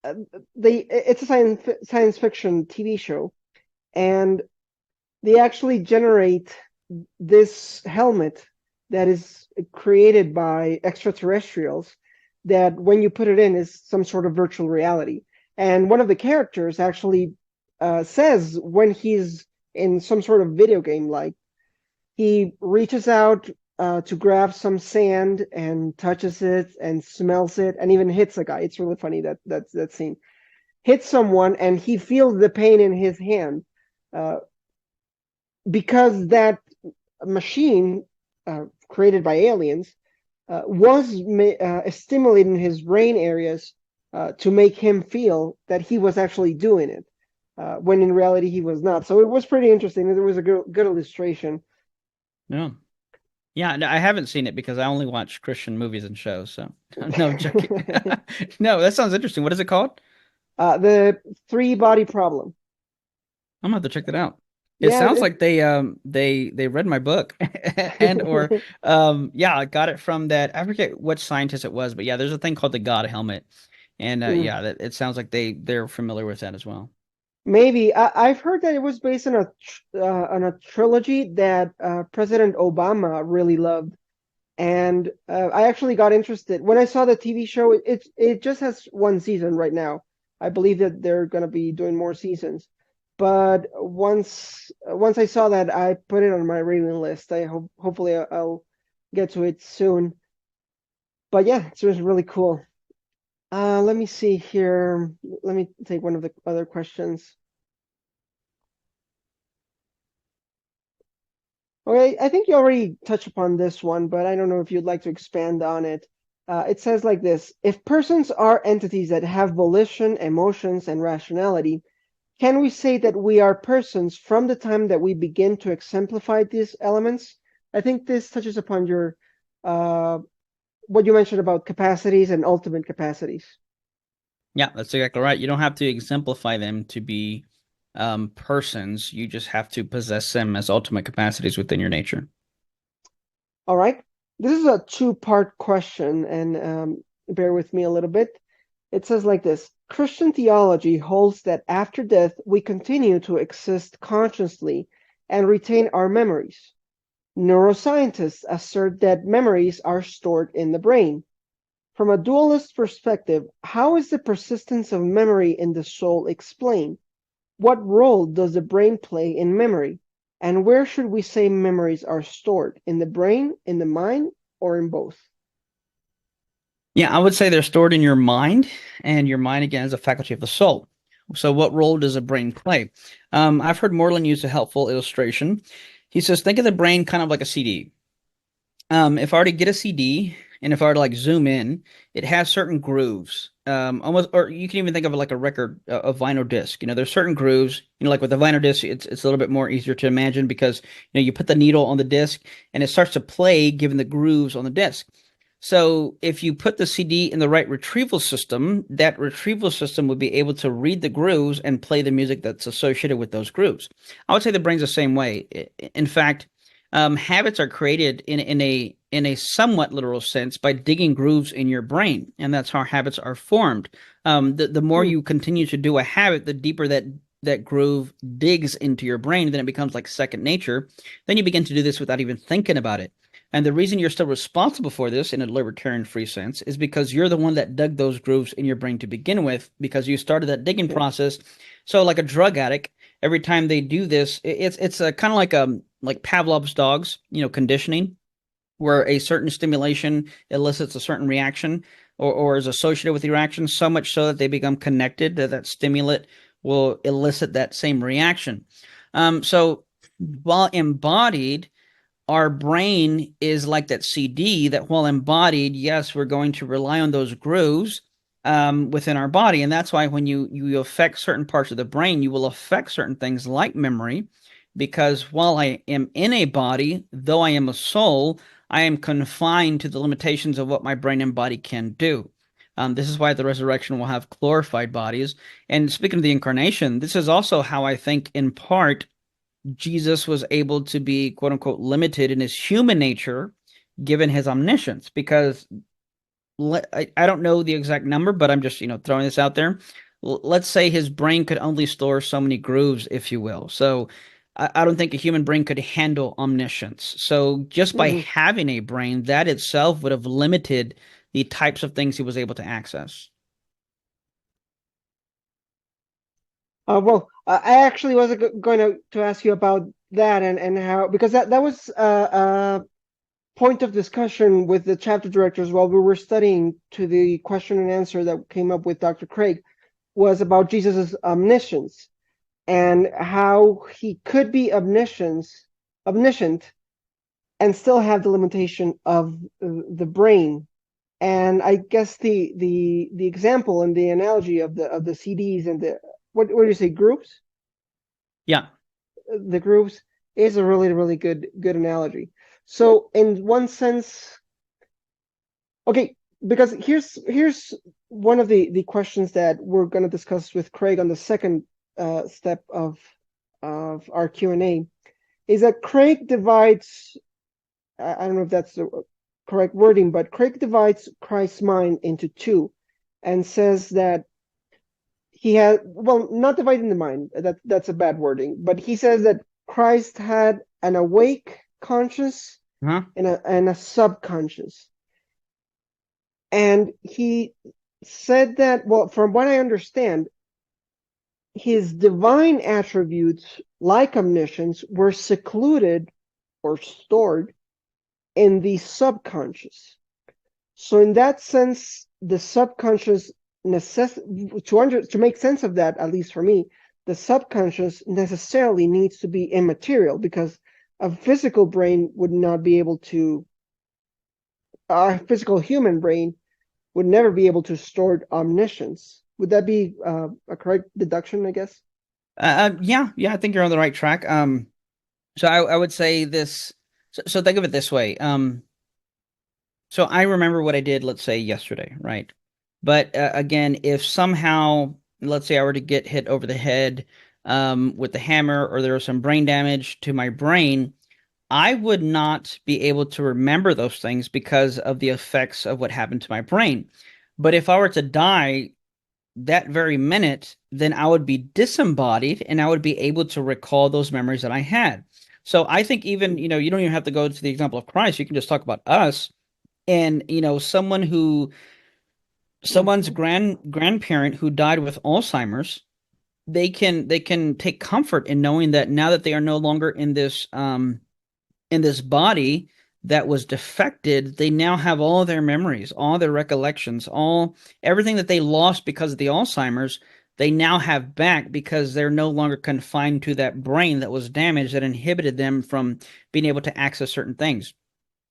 it's a science fiction TV show, and they actually generate this helmet that is created by extraterrestrials that when you put it in is some sort of virtual reality. And one of the characters actually says when he's in some sort of video game, like he reaches out to grab some sand and touches it and smells it and even hits a guy. It's really funny that scene. Hits someone and he feels the pain in his hand uh, because that machine created by aliens was stimulating his brain areas to make him feel that he was actually doing it, when in reality he was not. So it was pretty interesting. It was a good illustration. Yeah. Yeah, no, I haven't seen it because I only watch Christian movies and shows. So no, I'm joking. No, that sounds interesting. What is it called? The three body problem. I'm gonna have to check that out. It Yeah, sounds like they read my book and or yeah, I got it from that. I forget what scientist it was, but yeah, there's a thing called the God helmet. And mm, yeah, that it sounds like they're familiar with that as well. maybe I've heard that it was based on a trilogy that President Obama really loved. And I actually got interested when I saw the TV show. It just has one season right now. I believe that they're going to be doing more seasons. But once I saw that, I put it on my reading list. Hopefully I'll get to it soon. But yeah, it's just really cool. Let me see here. Let me take one of the other questions. Okay, I think you already touched upon this one, but I don't know if you'd like to expand on it. It says like this: if persons are entities that have volition, emotions, and rationality, can we say that we are persons from the time that we begin to exemplify these elements? I think this touches upon your uh, what you mentioned about capacities and ultimate capacities. Yeah, that's exactly right. You don't have to exemplify them to be persons. You just have to possess them as ultimate capacities within your nature. All right. This is a two-part question, and bear with me a little bit. It says like this: Christian theology holds that after death we continue to exist consciously and retain our memories. Neuroscientists assert that memories are stored in the brain. From a dualist perspective, how is the persistence of memory in the soul explained? What role does the brain play in memory? And where should we say memories are stored? In the brain, in the mind, or in both? Yeah, I would say they're stored in your mind, and your mind again is a faculty of the soul. So, what role does the brain play? I've heard Moreland use a helpful illustration. He says, think of the brain kind of like a CD. If I were to get a CD and if I were to like zoom in, it has certain grooves. Almost, or you can even think of it like a record, a vinyl disc. You know, there's certain grooves. You know, like with a vinyl disc, it's a little bit more easier to imagine because you put the needle on the disc and it starts to play given the grooves on the disc. So if you put the CD in the right retrieval system, that retrieval system would be able to read the grooves and play the music that's associated with those grooves. I would say the brain's the same way. In fact, habits are created in a somewhat literal sense by digging grooves in your brain, and that's how habits are formed. The more Hmm. you continue to do a habit, the deeper that groove digs into your brain, then it becomes like second nature. Then you begin to do this without even thinking about it. And the reason you're still responsible for this in a libertarian free sense is because you're the one that dug those grooves in your brain to begin with, because you started that digging Okay. process. So like a drug addict, every time they do this, it's a kind of like Pavlov's dogs, conditioning, where a certain stimulation elicits a certain reaction or is associated with the reaction, so much so that they become connected that that stimulant will elicit that same reaction. So while embodied, our brain is like that CD that while embodied, yes, we're going to rely on those grooves within our body. And that's why when you affect certain parts of the brain, you will affect certain things like memory, because while I am in a body, though I am a soul, I am confined to the limitations of what my brain and body can do. This is why the resurrection will have glorified bodies. And speaking of the incarnation, this is also how I think, in part, Jesus was able to be quote unquote limited in his human nature given his omniscience, because I don't know the exact number, but I'm just, throwing this out there. Let's say his brain could only store so many grooves, if you will. So I don't think a human brain could handle omniscience. So just by Mhm. having a brain, that itself would have limited the types of things he was able to access. Well, I actually was going to ask you about that and how, because that was a point of discussion with the chapter directors while we were studying to the question and answer that came up with Dr. Craig, was about Jesus's omniscience and how he could be omniscient and still have the limitation of the brain. And I guess the example and the analogy of the CDs and the what do you say, groups? Yeah. The groups is a really good analogy. So in one sense, okay, because here's one of the questions that we're going to discuss with Craig on the second step of our Q&A, is that Craig divides, I don't know if that's the correct wording, but Craig divides Christ's mind into two and says that he had, well, not dividing the mind, that's a bad wording, but he says that Christ had an awake conscious Huh? and a subconscious. And he said that, well, from what I understand, his divine attributes, like omniscience, were secluded or stored in the subconscious. So in that sense, the subconscious to make sense of that, at least for me, the subconscious necessarily needs to be immaterial because a physical brain would not be able to, a physical human brain would never be able to store omniscience. Would that be a correct deduction, I guess? Yeah, yeah, I think you're on the right track. So I would say this. So think of it this way. So I remember what I did, let's say yesterday, right? But again, if somehow, let's say I were to get hit over the head with the hammer, or there was some brain damage to my brain, I would not be able to remember those things because of the effects of what happened to my brain. But if I were to die that very minute, then I would be disembodied and I would be able to recall those memories that I had. So I think even, you don't even have to go to the example of Christ. You can just talk about us and, someone's Mm-hmm. grandparent who died with Alzheimer's, they can take comfort in knowing that now that they are no longer in this body that was defected, they now have all their memories, all their recollections, all everything that they lost because of the Alzheimer's, they now have back because they're no longer confined to that brain that was damaged that inhibited them from being able to access certain things.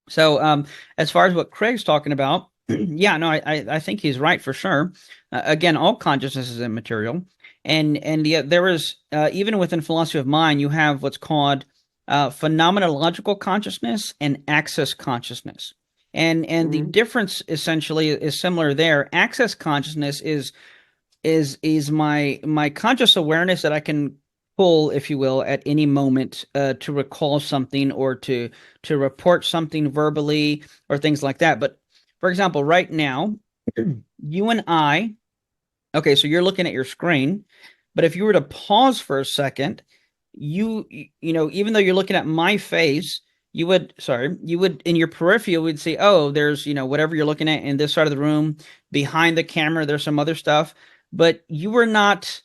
So, as far as what Craig's talking about, yeah, no, I think he's right for sure. Again, all consciousness is immaterial, and yet there is even within philosophy of mind, you have what's called phenomenological consciousness and access consciousness, and the Mm-hmm. difference essentially is similar there. Access consciousness is my conscious awareness that I can pull, if you will, at any moment to recall something or to report something verbally or things like that. But for example, right now, you and I, okay, so you're looking at your screen, but if you were to pause for a second, even though you're looking at my face, you would in your peripheral would see, oh, there's, whatever you're looking at in this side of the room, behind the camera, there's some other stuff, but you were not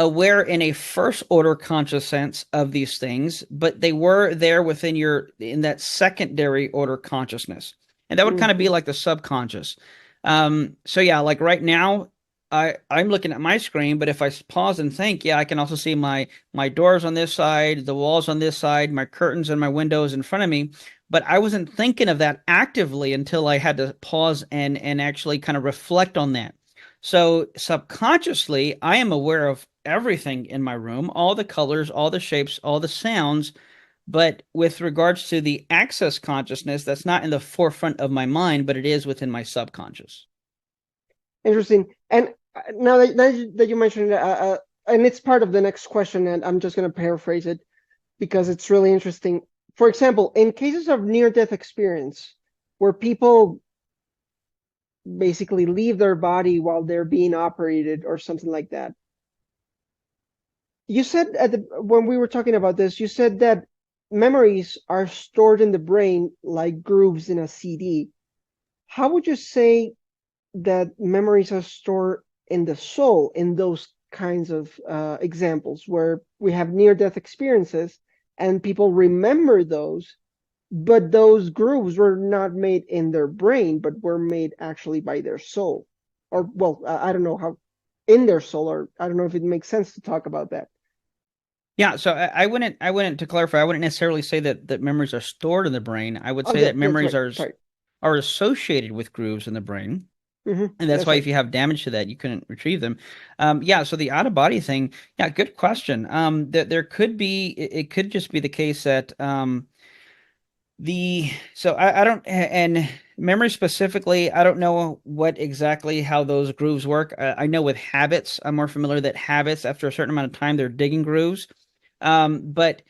aware in a first order conscious sense of these things, but they were there within in that secondary order consciousness. And that would kind of be Mm-hmm. like the subconscious. So yeah, like right now, I'm looking at my screen, but if I pause and think, yeah, I can also see my doors on this side, the walls on this side, my curtains and my windows in front of me. But I wasn't thinking of that actively until I had to pause and actually kind of reflect on that. So subconsciously, I am aware of everything in my room, all the colors, all the shapes, all the sounds. But with regards to the access consciousness, that's not in the forefront of my mind, but it is within my subconscious. Interesting. And now that you mentioned it, and it's part of the next question, and I'm just going to paraphrase it because it's really interesting. For example, in cases of near-death experience, where people basically leave their body while they're being operated or something like that, You said when we were talking about this, you said that memories are stored in the brain like grooves in a CD. How would you say that memories are stored in the soul in those kinds of examples where we have near-death experiences and people remember those, but those grooves were not made in their brain, but were made actually by their soul? Or, well, I don't know how in their soul, or I don't know if it makes sense to talk about that. Yeah, so I wouldn't to clarify, I wouldn't necessarily say that memories are stored in the brain. I would Oh, say that that's memories right. Sorry. are associated with grooves in the brain. And that's That's why right. if you have damage to that, you couldn't retrieve them. Yeah, so the out of body thing, yeah, good question. That there could be, it could just be the case that I don't, and memory specifically, I don't know what exactly how those grooves work. I know with habits, I'm more familiar that habits after a certain amount of time they're digging grooves. But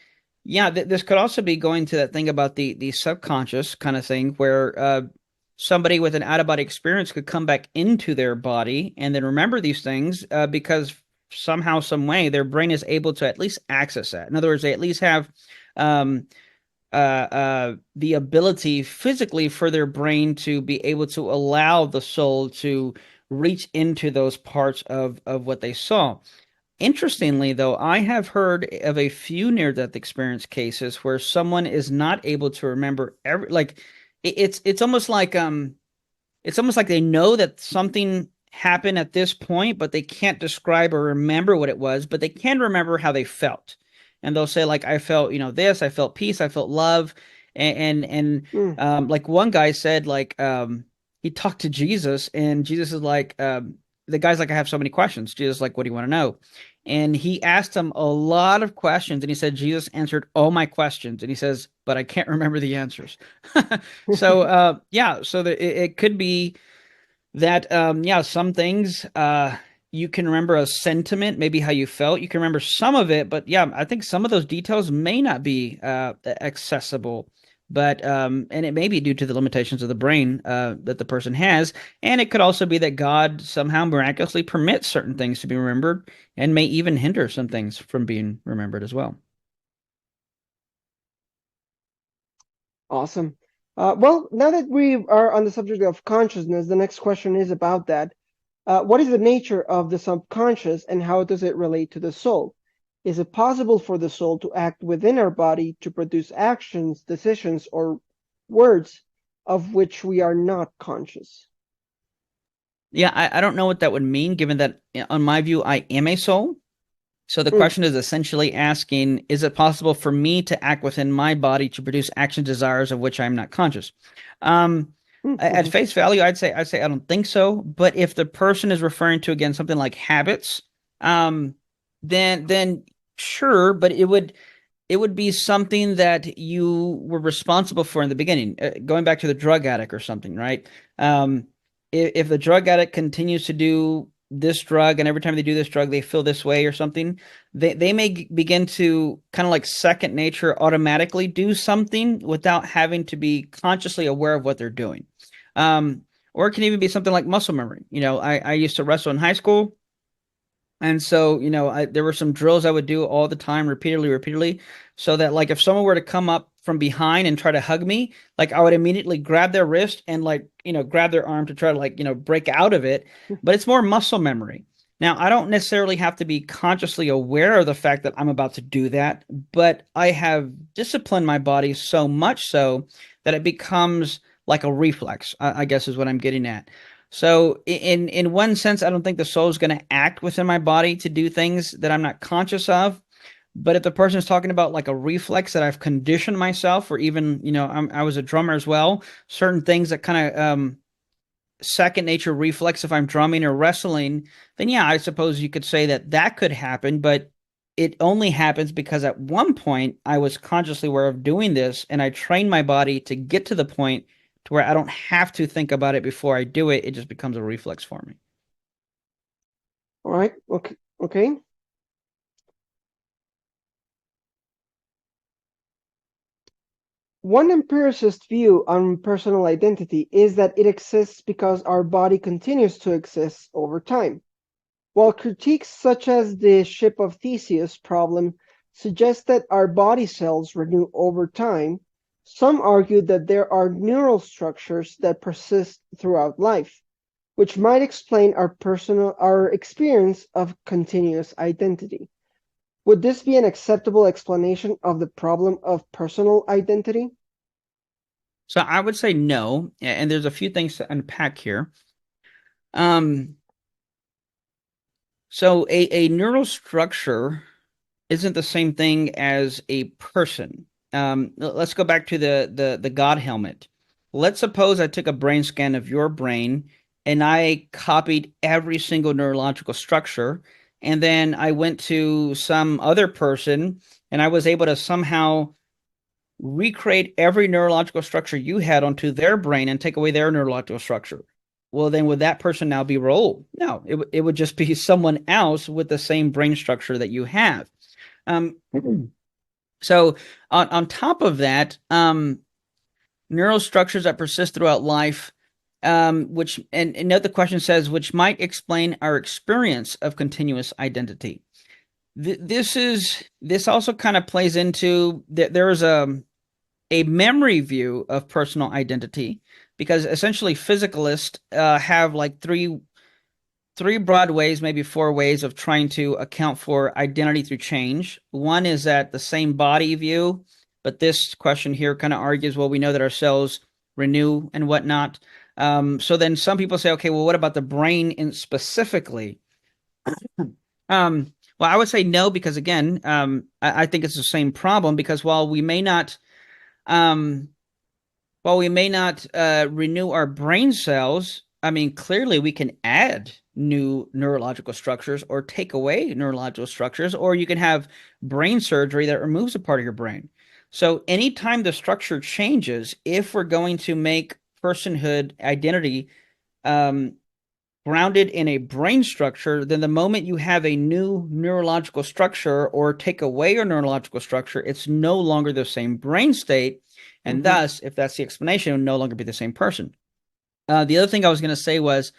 yeah, this could also be going to that thing about the subconscious kind of thing where somebody with an out of body experience could come back into their body and then remember these things because somehow, some way, their brain is able to at least access that. In other words, they at least have um, the ability physically for their brain to be able to allow the soul to reach into those parts of what they saw. Interestingly, though, I have heard of a few near-death experience cases where someone is not able to remember every like it's almost like they know that something happened at this point, but they can't describe or remember what it was, but they can remember how they felt. And they'll say, like, I felt, this, I felt peace, I felt love. Mm. Like one guy said, like, he talked to Jesus, and Jesus is like, the guy's like, I have so many questions. Jesus is like, what do you want to know? And he asked him a lot of questions, and he said, Jesus answered all my questions. And he says, but I can't remember the answers. So yeah, so it could be that yeah, some things you can remember a sentiment, maybe how you felt. You can remember some of it, but yeah, I think some of those details may not be accessible. But and it may be due to the limitations of the brain that the person has, and it could also be that God somehow miraculously permits certain things to be remembered, and may even hinder some things from being remembered as well. Awesome. Well, now that we are on the subject of consciousness, the next question is about that. What is the nature of the subconscious and how does it relate to the soul? Is it possible for the soul to act within our body to produce actions, decisions, or words of which we are not conscious? Yeah, I don't know what that would mean, given that, on my view, I am a soul. So the Mm, question is essentially asking, is it possible for me to act within my body to produce action desires of which I'm not conscious? Um, at mhm. face value, I'd say I don't think so. But if the person is referring to again something like habits, um, then sure, but it would be something that you were responsible for in the beginning. Going back to the drug addict or something, right? If the drug addict continues to do this drug and every time they do this drug they feel this way or something, they may begin to kind of like second nature automatically do something without having to be consciously aware of what they're doing. Um, or it can even be something like muscle memory. I used to wrestle in high school. And so, there were some drills I would do all the time, repeatedly, repeatedly, so that like if someone were to come up from behind and try to hug me, like I would immediately grab their wrist and like, grab their arm to try to like, break out of it. But it's more muscle memory. Now, I don't necessarily have to be consciously aware of the fact that I'm about to do that, but I have disciplined my body so much so that it becomes like a reflex, I guess is what I'm getting at. So in one sense, I don't think the soul is going to act within my body to do things that I'm not conscious of. But if the person is talking about like a reflex that I've conditioned myself, or even, I was a drummer as well, certain things that kind of second nature reflex if I'm drumming or wrestling, then yeah, I suppose you could say that that could happen. But it only happens because at one point I was consciously aware of doing this, and I trained my body to get to the point to where I don't have to think about it before I do it. It just becomes a reflex for me. All right. Okay. Okay. One empiricist view on personal identity is that it exists because our body continues to exist over time. While critiques such as the ship of Theseus problem suggest that our body cells renew over time, some argue that there are neural structures that persist throughout life, which might explain our experience of continuous identity. Would this be an acceptable explanation of the problem of personal identity? So I would say no, and there's a few things to unpack here. So a neural structure isn't the same thing as a person. Let's go back to the God helmet. Let's suppose I took a brain scan of your brain and I copied every single neurological structure, and then I went to some other person and I was able to somehow recreate every neurological structure you had onto their brain and take away their neurological structure. Well, then would that person now be Raul? No, it would just be someone else with the same brain structure that you have. Um, so on top of that, neural structures that persist throughout life, which and note the question says, which might explain our experience of continuous identity. This also kind of plays into there is a memory view of personal identity, because essentially physicalists have like three broad ways, maybe four ways of trying to account for identity through change. One is that the same body view, but this question here kind of argues, well, we know that our cells renew and whatnot. So then some people say, okay, well, what about the brain in specifically? Well, I would say no, because again, I think it's the same problem, because um, while we may not renew our brain cells, I mean, clearly we can add new neurological structures or take away neurological structures, or you can have brain surgery that removes a part of your brain. So anytime the structure changes, if we're going to make personhood identity um, grounded in a brain structure, then the moment you have a new neurological structure or take away your neurological structure, it's no longer the same brain state. And thus, if that's the explanation, it will no longer be the same person. The other thing I was going to say was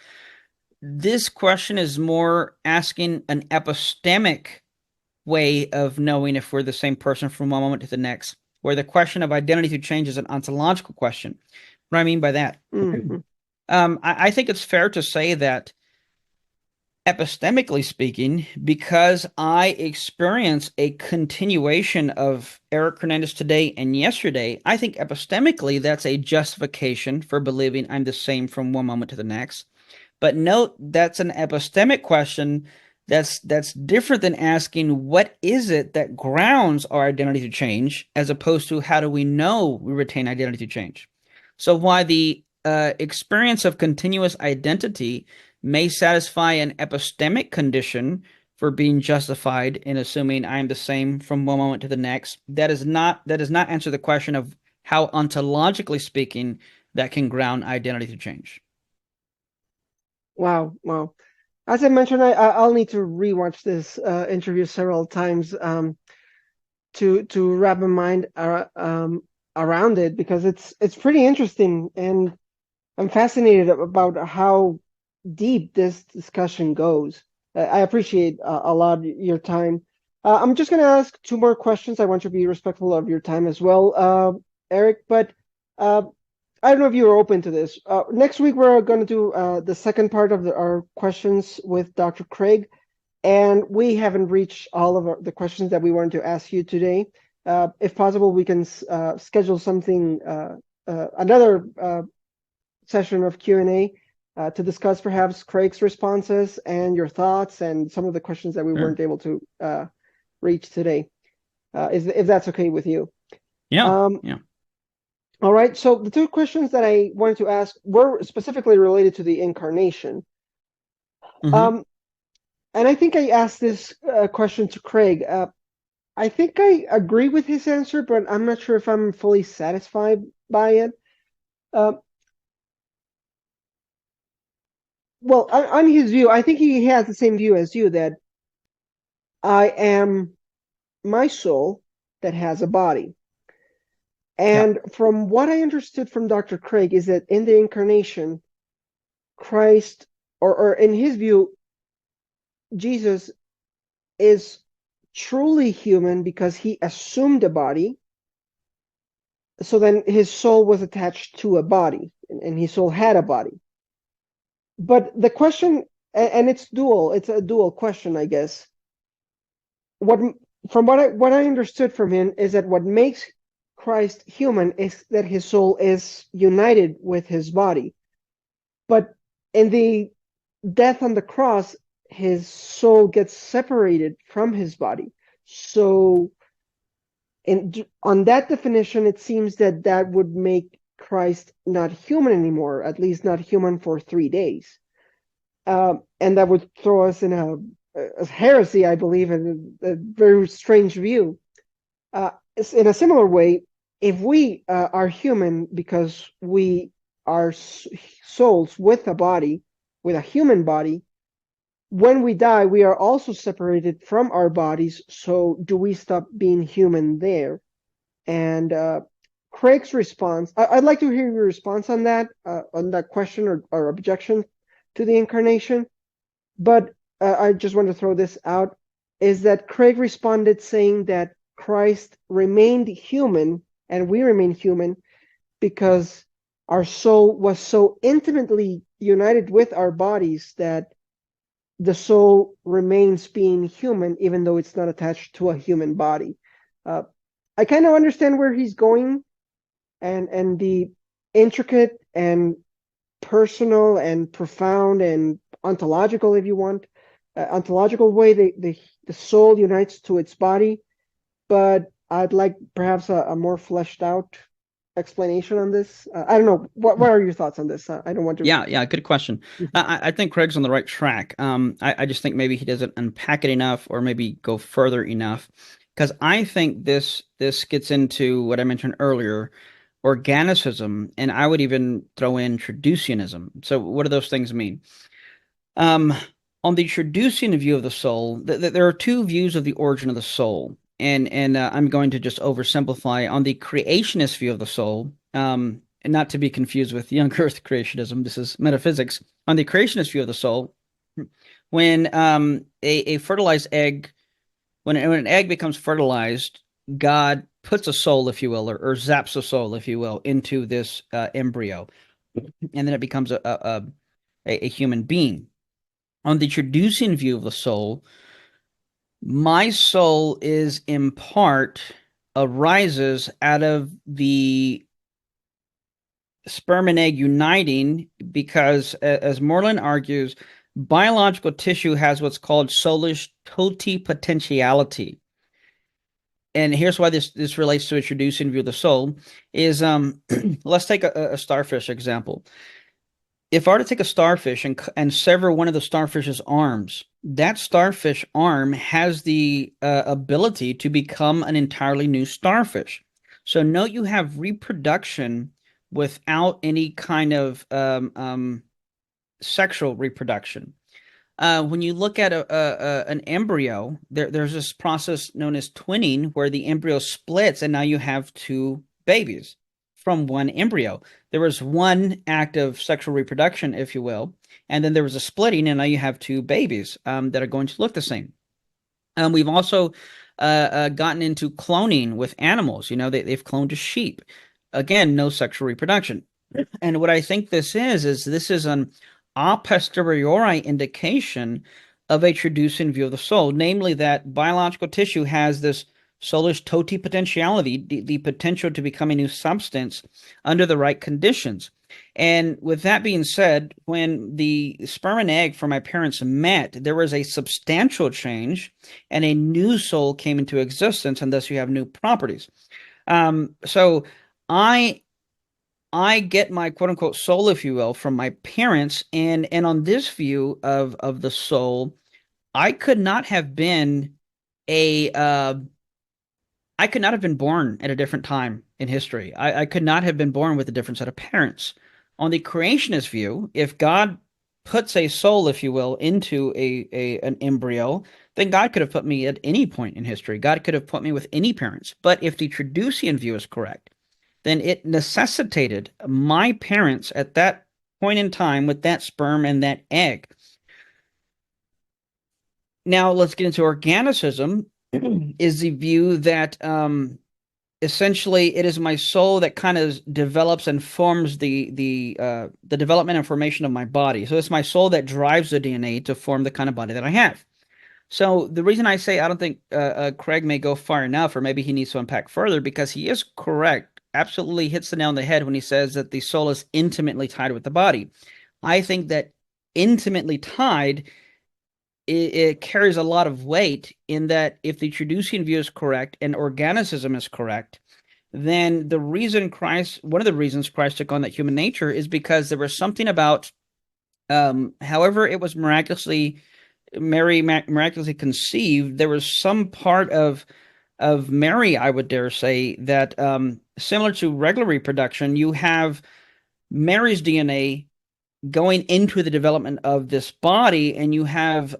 this question is more asking an epistemic way of knowing if we're the same person from one moment to the next, where the question of identity through change is an ontological question. What do I mean by that? I think it's fair to say that epistemically speaking, because I experience a continuation of Eric Hernandez today and yesterday, I think epistemically that's a justification for believing I'm the same from one moment to the next. But note that's an epistemic question that's different than asking what is it that grounds our identity to change, as opposed to how do we know we retain identity to change. So why the experience of continuous identity may satisfy an epistemic condition for being justified in assuming I am the same from one moment to the next, that does not answer the question of how ontologically speaking that can ground identity to change. Wow. As I mentioned, I'll need to rewatch this interview several times to wrap my mind around it, because it's pretty interesting, and I'm fascinated about how deep this discussion goes. I appreciate a lot your time. I'm just going to ask two more questions. I want to be respectful of your time as well, Eric, but I don't know if you're open to this. Next week, we're going to do the second part of our questions with Dr. Craig, and we haven't reached all of the questions that we wanted to ask you today. If possible, we can schedule something, another session of Q&A to discuss perhaps Craig's responses and your thoughts and some of the questions that we weren't able to reach today, if that's okay with you. Yeah. All right, so the two questions that I wanted to ask were specifically related to the incarnation. And I think I asked this question to Craig. I think I agree with his answer, but I'm not sure if I'm fully satisfied by it. Well, on his view, I think he has the same view as you, that I am my soul that has a body. And from what I understood from Dr. Craig is that in the incarnation, Christ, or in his view, Jesus is truly human because he assumed a body. So then his soul was attached to a body, and his soul had a body. But the question, and it's dual, it's a dual question, I guess. What from what I understood from him is that what makes Christ human is that his soul is united with his body. But in the death on the cross, his soul gets separated from his body. So on that definition, it seems that that would make Christ not human anymore, at least not human for 3 days. And that would throw us in a heresy, I believe, and a very strange view. In a similar way, if we are human because we are souls with a body, with a human body, when we die, we are also separated from our bodies. So do we stop being human there? And Craig's response, I'd like to hear your response on that question or objection to the incarnation. But I just want to throw this out, is that Craig responded saying that Christ remained human and we remain human because our soul was so intimately united with our bodies that the soul remains being human even though it's not attached to a human body. I kind of understand where he's going, and the intricate and personal and profound and ontological, if you want, ontological way the soul unites to its body. But I'd like perhaps a more fleshed out explanation on this. I don't know. What are your thoughts on this? I don't want to. Yeah, good question. I think Craig's on the right track. I just think maybe he doesn't unpack it enough, or maybe go further enough, because I think this gets into what I mentioned earlier, organicism, and I would even throw in traducianism. So what do those things mean? Um, on the traducian view of the soul, there are two views of the origin of the soul, and I'm going to just oversimplify. On the creationist view of the soul, and not to be confused with young Earth creationism, this is metaphysics. On the creationist view of the soul, when a fertilized egg, when an egg becomes fertilized, God puts a soul, if you will, or zaps a soul, if you will, into this embryo, and then it becomes a human being. On the traducian view of the soul, my soul is in part arises out of the sperm and egg uniting because, as Moreland argues, biological tissue has what's called soulish totipotentiality. And here's why this relates to a traducian view of the soul is let's take a starfish example. If I were to take a starfish and sever one of the starfish's arms, that starfish arm has the ability to become an entirely new starfish. So note you have reproduction without any kind of sexual reproduction. When you look at an embryo, there's this process known as twinning where the embryo splits and now you have two babies from one embryo. There was one act of sexual reproduction, if you will, and then there was a splitting, and now you have two babies that are going to look the same. We've also gotten into cloning with animals. You know, they've cloned a sheep. Again, no sexual reproduction. And what I think this is this is an a posteriori indication of a traducian view of the soul, namely that biological tissue has this soulish totipotentiality, the potential to become a new substance under the right conditions. And with that being said, when the sperm and egg for my parents met, there was a substantial change and a new soul came into existence, and thus you have new properties. So I get my quote unquote soul, if you will, from my parents, and on this view of the soul, I could not have been a I could not have been born at a different time in history. I could not have been born with a different set of parents. On the creationist view, if God puts a soul, if you will, into an embryo, then God could have put me at any point in history. God could have put me with any parents. But if the traducian view is correct, then it necessitated my parents at that point in time with that sperm and that egg. Now let's get into organicism. Is the view that essentially it is my soul that kind of develops and forms the development and formation of my body. So it's my soul that drives the DNA to form the kind of body that I have. So the reason I say I don't think Craig may go far enough, or maybe he needs to unpack further, because he is correct, absolutely hits the nail on the head when he says that the soul is intimately tied with the body. I think that intimately tied, it carries a lot of weight in that if the Traducian view is correct and organicism is correct, then one of the reasons Christ took on that human nature is because there was something about, however it was miraculously conceived, there was some part of Mary, I would dare say, that similar to regular reproduction, you have Mary's DNA going into the development of this body, and you have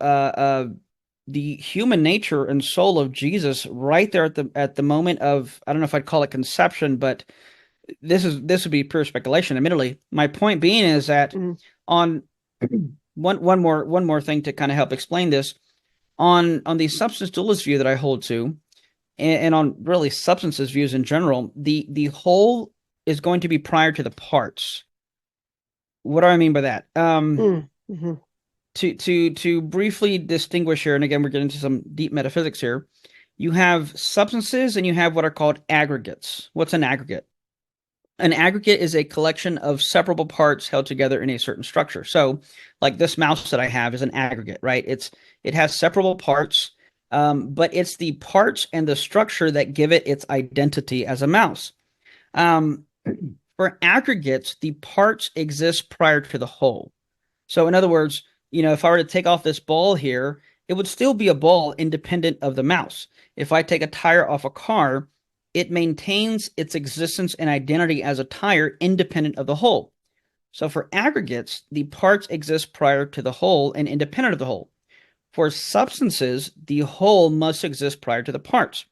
the human nature and soul of Jesus right there at the moment of, I don't know if I'd call it conception, but this would be pure speculation, admittedly. My point being is that Mm, on one more thing to kind of help explain this, on the substance dualist view that I hold to, and on really substances views in general, the whole is going to be prior to the parts. What do I mean by that? mhm, To briefly distinguish here, and again, we're getting into some deep metaphysics here. You have substances and you have what are called aggregates. What's an aggregate? An aggregate is a collection of separable parts held together in a certain structure. So, like this mouse that I have is an aggregate, right? It has separable parts, but it's the parts and the structure that give it its identity as a mouse. Um, for aggregates, the parts exist prior to the whole. So, in other words, if I were to take off this ball here, it would still be a ball independent of the mouse. If I take a tire off a car, it maintains its existence and identity as a tire independent of the whole. So, for aggregates, the parts exist prior to the whole and independent of the whole. For substances, the whole must exist prior to the parts.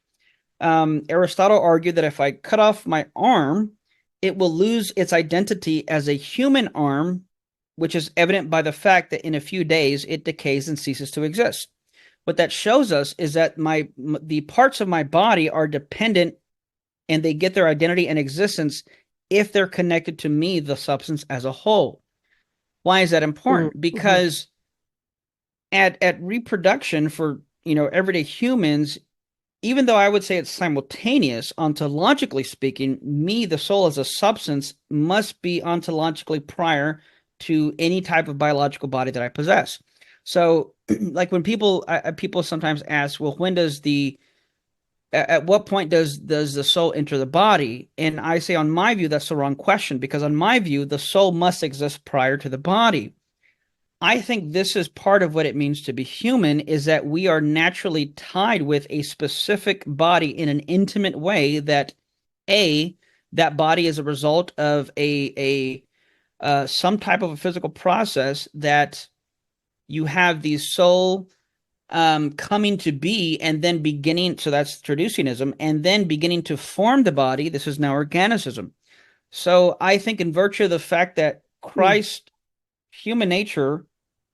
Aristotle argued that if I cut off my arm, it will lose its identity as a human arm, which is evident by the fact that in a few days it decays and ceases to exist. What that shows us is that the parts of my body are dependent, and they get their identity and existence if they're connected to me, the substance as a whole. Why is that mhm, important? mhm, Because at reproduction for everyday humans, even though I would say it's simultaneous, ontologically speaking, me, the soul as a substance, must be ontologically prior to any type of biological body that I possess. So, like when people sometimes ask, well, when does at what point does the soul enter the body? And I say, on my view, that's the wrong question, because on my view, the soul must exist prior to the body. I think this is part of what it means to be human, is that we are naturally tied with a specific body in an intimate way that a that body is a result of a some type of a physical process that you have the soul coming to be and then beginning, so that's Traducianism, and then beginning to form the body. This is now organicism. So I think in virtue of the fact that mm, Christ, human nature,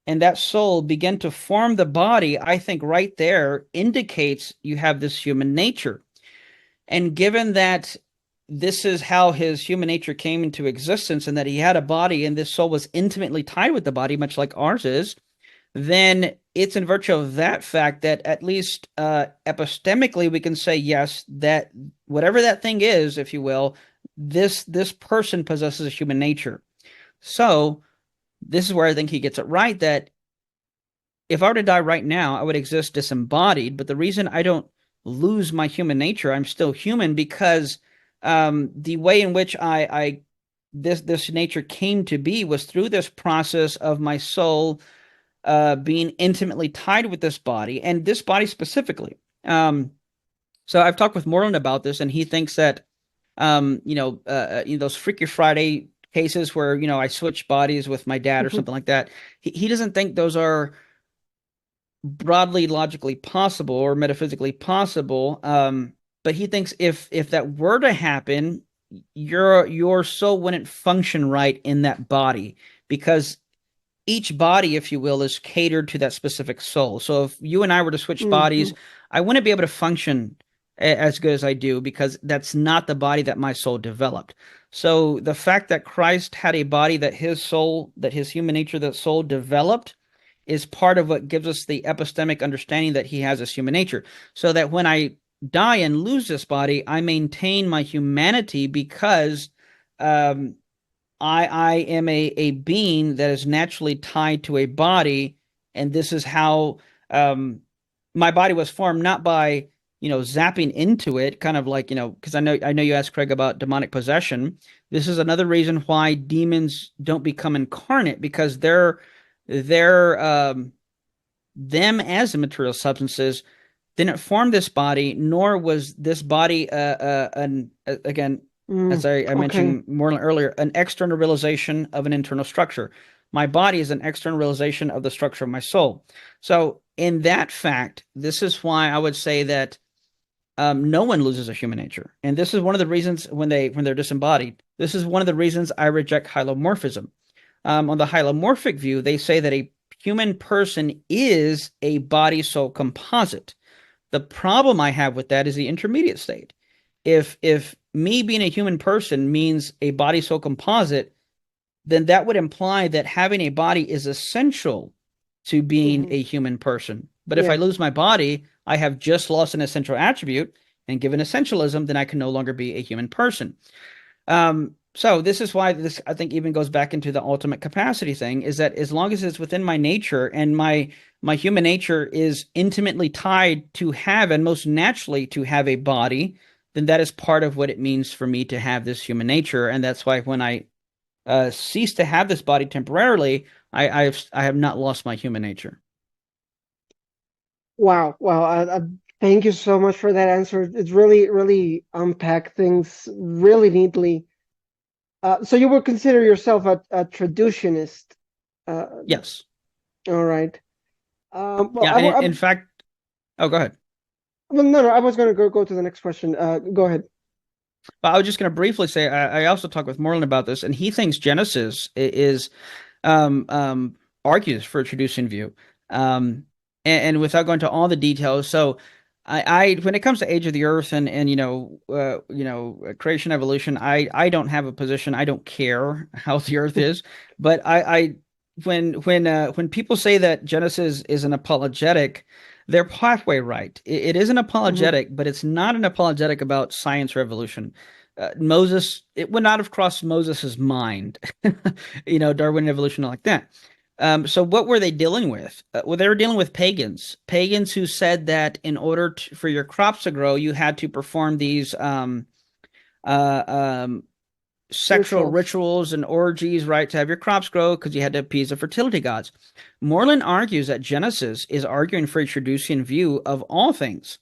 and that soul begin to form the body, I think right there indicates you have this human nature. And given that this is how his human nature came into existence, and that he had a body and this soul was intimately tied with the body, much like ours is, then it's in virtue of that fact that at least epistemically we can say yes, that whatever that thing is, if you will, this person possesses a human nature. So this is where I think he gets it right, that if I were to die right now, I would exist disembodied. But the reason I don't lose my human nature, I'm still human, because the way in which I this nature came to be was through this process of my soul being intimately tied with this body, and this body specifically. So I've talked with Moreland about this, and he thinks that those Freaky Friday cases where I switch bodies with my dad or mhm, something like that. He doesn't think those are broadly logically possible or metaphysically possible. But he thinks if that were to happen, your soul wouldn't function right in that body, because each body, if you will, is catered to that specific soul. So if you and I were to switch bodies, Mhm. I wouldn't be able to function as good as I do because that's not the body that my soul developed. So the fact that Christ had a body that his soul, that his human nature, that soul developed is part of what gives us the epistemic understanding that he has this human nature. So that when I die and lose this body, I maintain my humanity because um, I am a being that is naturally tied to a body, and this is how my body was formed, not by zapping into it, kind of like because I know you asked Craig about demonic possession. This is another reason why demons don't become incarnate because they're them as the material substances didn't form this body, nor was this body again, as I Okay. mentioned more earlier, an external realization of an internal structure. My body is an external realization of the structure of my soul. So, in that fact, this is why I would say that no one loses a human nature, and this is one of the reasons when they're disembodied. This is one of the reasons I reject hylomorphism. On the hylomorphic view, they say that a human person is a body soul composite. The problem I have with that is the intermediate state. If me being a human person means a body soul composite, then that would imply that having a body is essential to being Mhm. a human person. But if I Yeah. lose my body, I have just lost an essential attribute, and given essentialism, then I can no longer be a human person. So this is why this I think even goes back into the ultimate capacity thing is that as long as it's within my nature and my human nature is intimately tied to have and most naturally to have a body, then that is part of what it means for me to have this human nature, and that's why when I cease to have this body temporarily, I have not lost my human nature. Wow. Wow. Thank you so much for that answer. It's really unpacked things really neatly. So you would consider yourself a traducianist. Uh, Yes. all right. Well, Yeah, and in fact, oh, go ahead. well, no, I was going to go to the next question. Go ahead. But I was just going to briefly say I also talked with Moreland about this, and he thinks Genesis is um, um, argues for a traducian view. Um, and without going to all the details, so I when it comes to age of the earth and creation evolution, I don't have a position. I don't care how the earth is, but I when people say that Genesis is an apologetic, they're halfway right. It is an Hmm. apologetic, but it's not an apologetic about science or evolution. Moses, it would not have crossed Moses's mind, Darwin evolution like that. So what were they dealing with? Well, they were dealing with pagans who said that in order for your crops to grow, you had to perform these uh, um, sexual Rituals. rituals and orgies, right, to have your crops grow because you had to appease the fertility gods. Moreland argues that Genesis is arguing for a Traducian view of all things.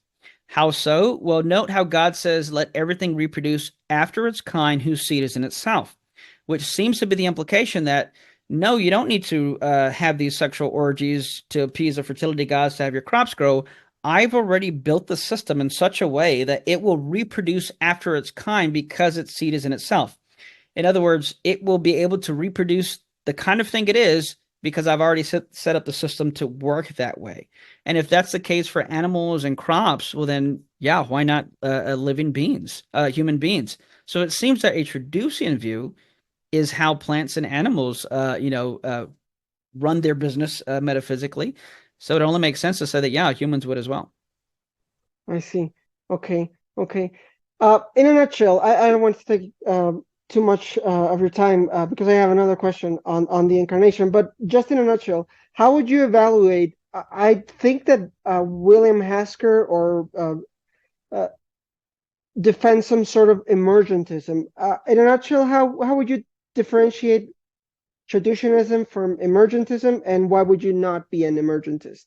How so? Well, note how God says, let everything reproduce after its kind whose seed is in itself, which seems to be the implication that no, you don't need to have these sexual orgies to appease the fertility gods to have your crops grow. I've already built the system in such a way that it will reproduce after its kind because its seed is in itself. In other words, it will be able to reproduce the kind of thing it is because I've already set up the system to work that way. And if that's the case for animals and crops, well, then, yeah, why not living beings, human beings? So it seems that a Traducian view is how plants and animals, run their business metaphysically. So it only makes sense to say that, yeah, humans would as well. I see. Okay. Okay. In a nutshell, I don't want to take too much of your time because I have another question on the incarnation. But just in a nutshell, how would you evaluate? I think that William Hasker or uh, defends some sort of emergentism. In a nutshell, how would you differentiate traditionalism from emergentism, and why would you not be an emergentist?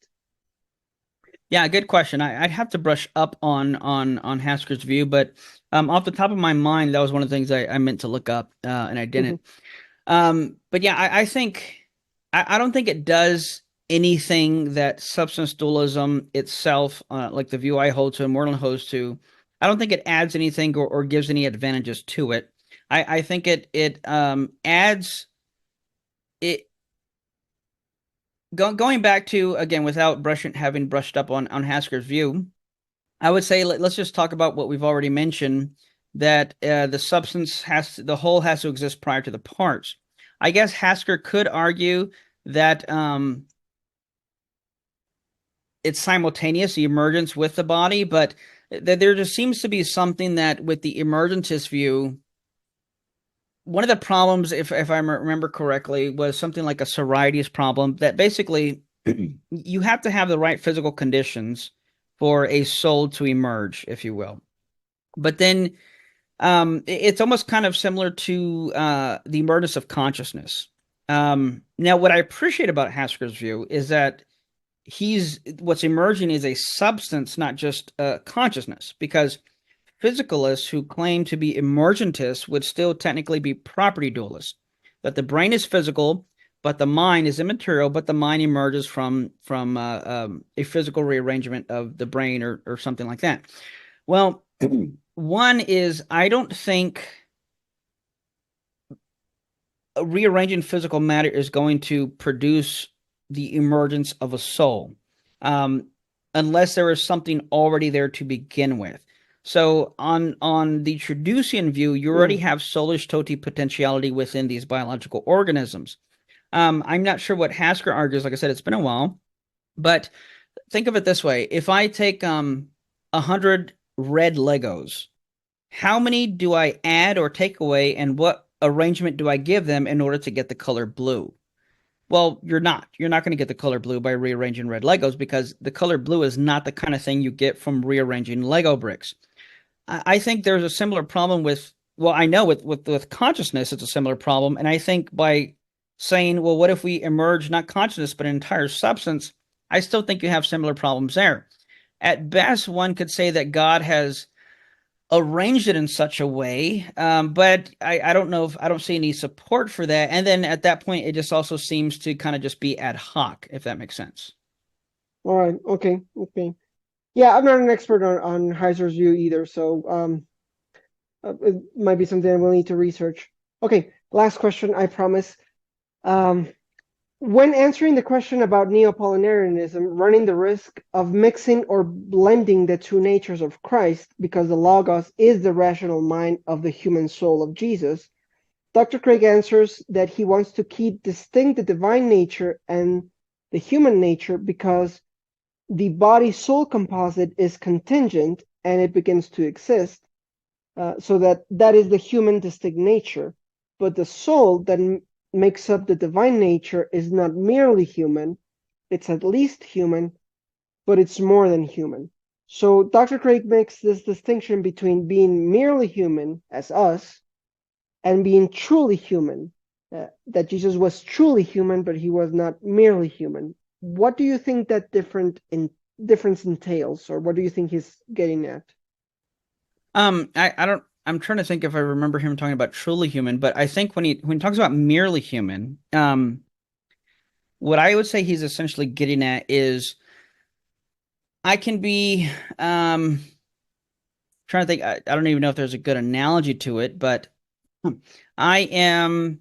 Yeah, good question. I'd have to brush up on Hasker's view, but off the top of my mind, that was one of the things I meant to look up, and I Hmm. didn't. But yeah, I think I don't think it does anything that substance dualism itself, like the view I hold to and Moreland holds to, I don't think it adds anything or gives any advantages to it. I think it adds it Going back to, again, without having brushed up on Hasker's view, I would say let's just talk about what we've already mentioned, that the whole has to exist prior to the parts. I guess Hasker could argue that it's simultaneous, the emergence with the body, but there just seems to be something that with the emergentist view, one of the problems, if I remember correctly, was something like a Sorites problem, that basically you have to have the right physical conditions for a soul to emerge, if you will. But then it's almost kind of similar to the emergence of consciousness. Now, what I appreciate about Hasker's view is that what's emerging is a substance, not just consciousness, because physicalists who claim to be emergentists would still technically be property dualists. That the brain is physical, but the mind is immaterial, but the mind emerges from a physical rearrangement of the brain or something like that. Well, one is, I don't think rearranging physical matter is going to produce the emergence of a soul, unless there is something already there to begin with. So on the Traducian view, you already have soulish totipotentiality within these biological organisms. I'm not sure what Hasker argues. Like I said, it's been a while, but think of it this way: if I take 100 red Legos, how many do I add or take away, and what arrangement do I give them in order to get the color blue? Well, you're not. You're not going to get the color blue by rearranging red Legos, because the color blue is not the kind of thing you get from rearranging Lego bricks. I think there's a similar problem with, well, I know with consciousness, it's a similar problem. And I think by saying, well, what if we emerge not consciousness, but an entire substance? I still think you have similar problems there. At best, one could say that God has arranged it in such a way, but I don't know if I don't see any support for that. And then at that point, it just also seems to kind of just be ad hoc, if that makes sense. All right. Okay. Yeah, I'm not an expert on Heiser's view either, so it might be something we'll need to research. Okay, last question, I promise. When answering the question about Neopollinarianism, running the risk of mixing or blending the two natures of Christ, because the Logos is the rational mind of the human soul of Jesus, Dr. Craig answers that he wants to keep distinct the divine nature and the human nature, because the body-soul composite is contingent and it begins to exist, so that is the human distinct nature. But the soul that makes up the divine nature is not merely human, it's at least human, but it's more than human. So Dr. Craig makes this distinction between being merely human, as us, and being truly human, that Jesus was truly human, but he was not merely human. What do you think that difference entails, or what do you think he's getting at? I don't. I'm trying to think if I remember him talking about truly human, but I think when he talks about merely human, what I would say he's essentially getting at is I can be trying to think. I don't even know if there's a good analogy to it, but I am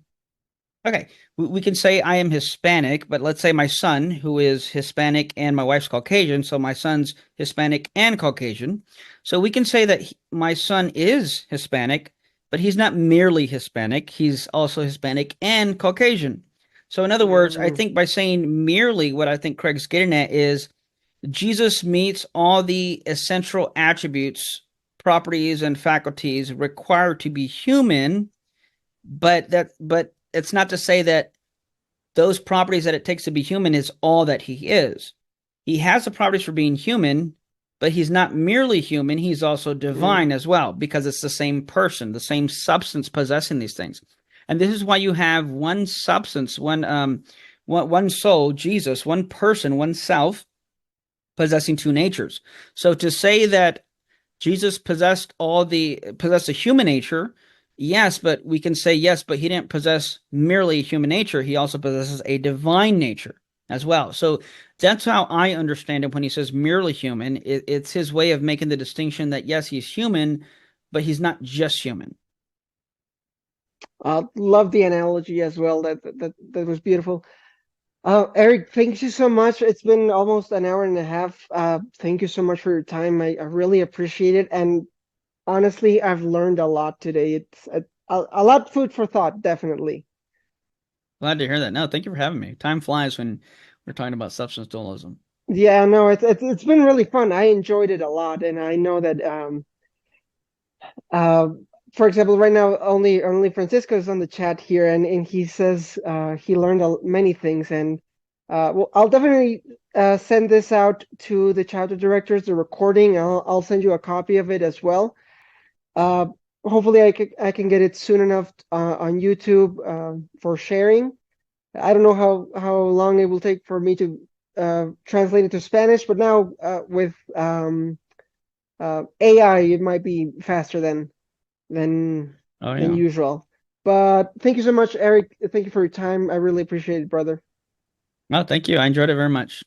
okay. We can say I am Hispanic, but let's say my son, who is Hispanic, and my wife's Caucasian, so my son's Hispanic and Caucasian. So we can say that my son is Hispanic, but he's not merely Hispanic. He's also Hispanic and Caucasian. So in other words, I think by saying merely, what I think Craig's getting at is Jesus meets all the essential attributes, properties, and faculties required to be human, but it's not to say that those properties that it takes to be human is all that he is. He has the properties for being human, but he's not merely human. He's also divine as well, because it's the same person, the same substance possessing these things. And this is why you have one substance, one soul, Jesus, one person, one self, possessing two natures. So to say that Jesus possessed a human nature, yes, but we can say yes, but he didn't possess merely human nature. He also possesses a divine nature as well. So that's how I understand it when he says merely human. It's his way of making the distinction that yes, he's human, but he's not just human. Love the analogy as well. That was beautiful. Eric, thank you so much. It's been almost an hour and a half. Thank you so much for your time. I really appreciate it. And honestly, I've learned a lot today. It's a lot of food for thought, definitely. Glad to hear that. No, thank you for having me. Time flies when we're talking about substance dualism. Yeah, no, it's been really fun. I enjoyed it a lot, and I know that uh for example, right now only Francisco is on the chat here, and he says he learned many things, and well, I'll definitely send this out to the chapter directors, the recording. I'll send you a copy of it as well. Uh, Hopefully I can get it soon enough on YouTube for sharing. I don't know how long it will take for me to translate it to Spanish, but now with AI, it might be faster than Oh than yeah. usual. But thank you so much, Eric. Thank you for your time. I really appreciate it, brother. No, thank you. I enjoyed it very much.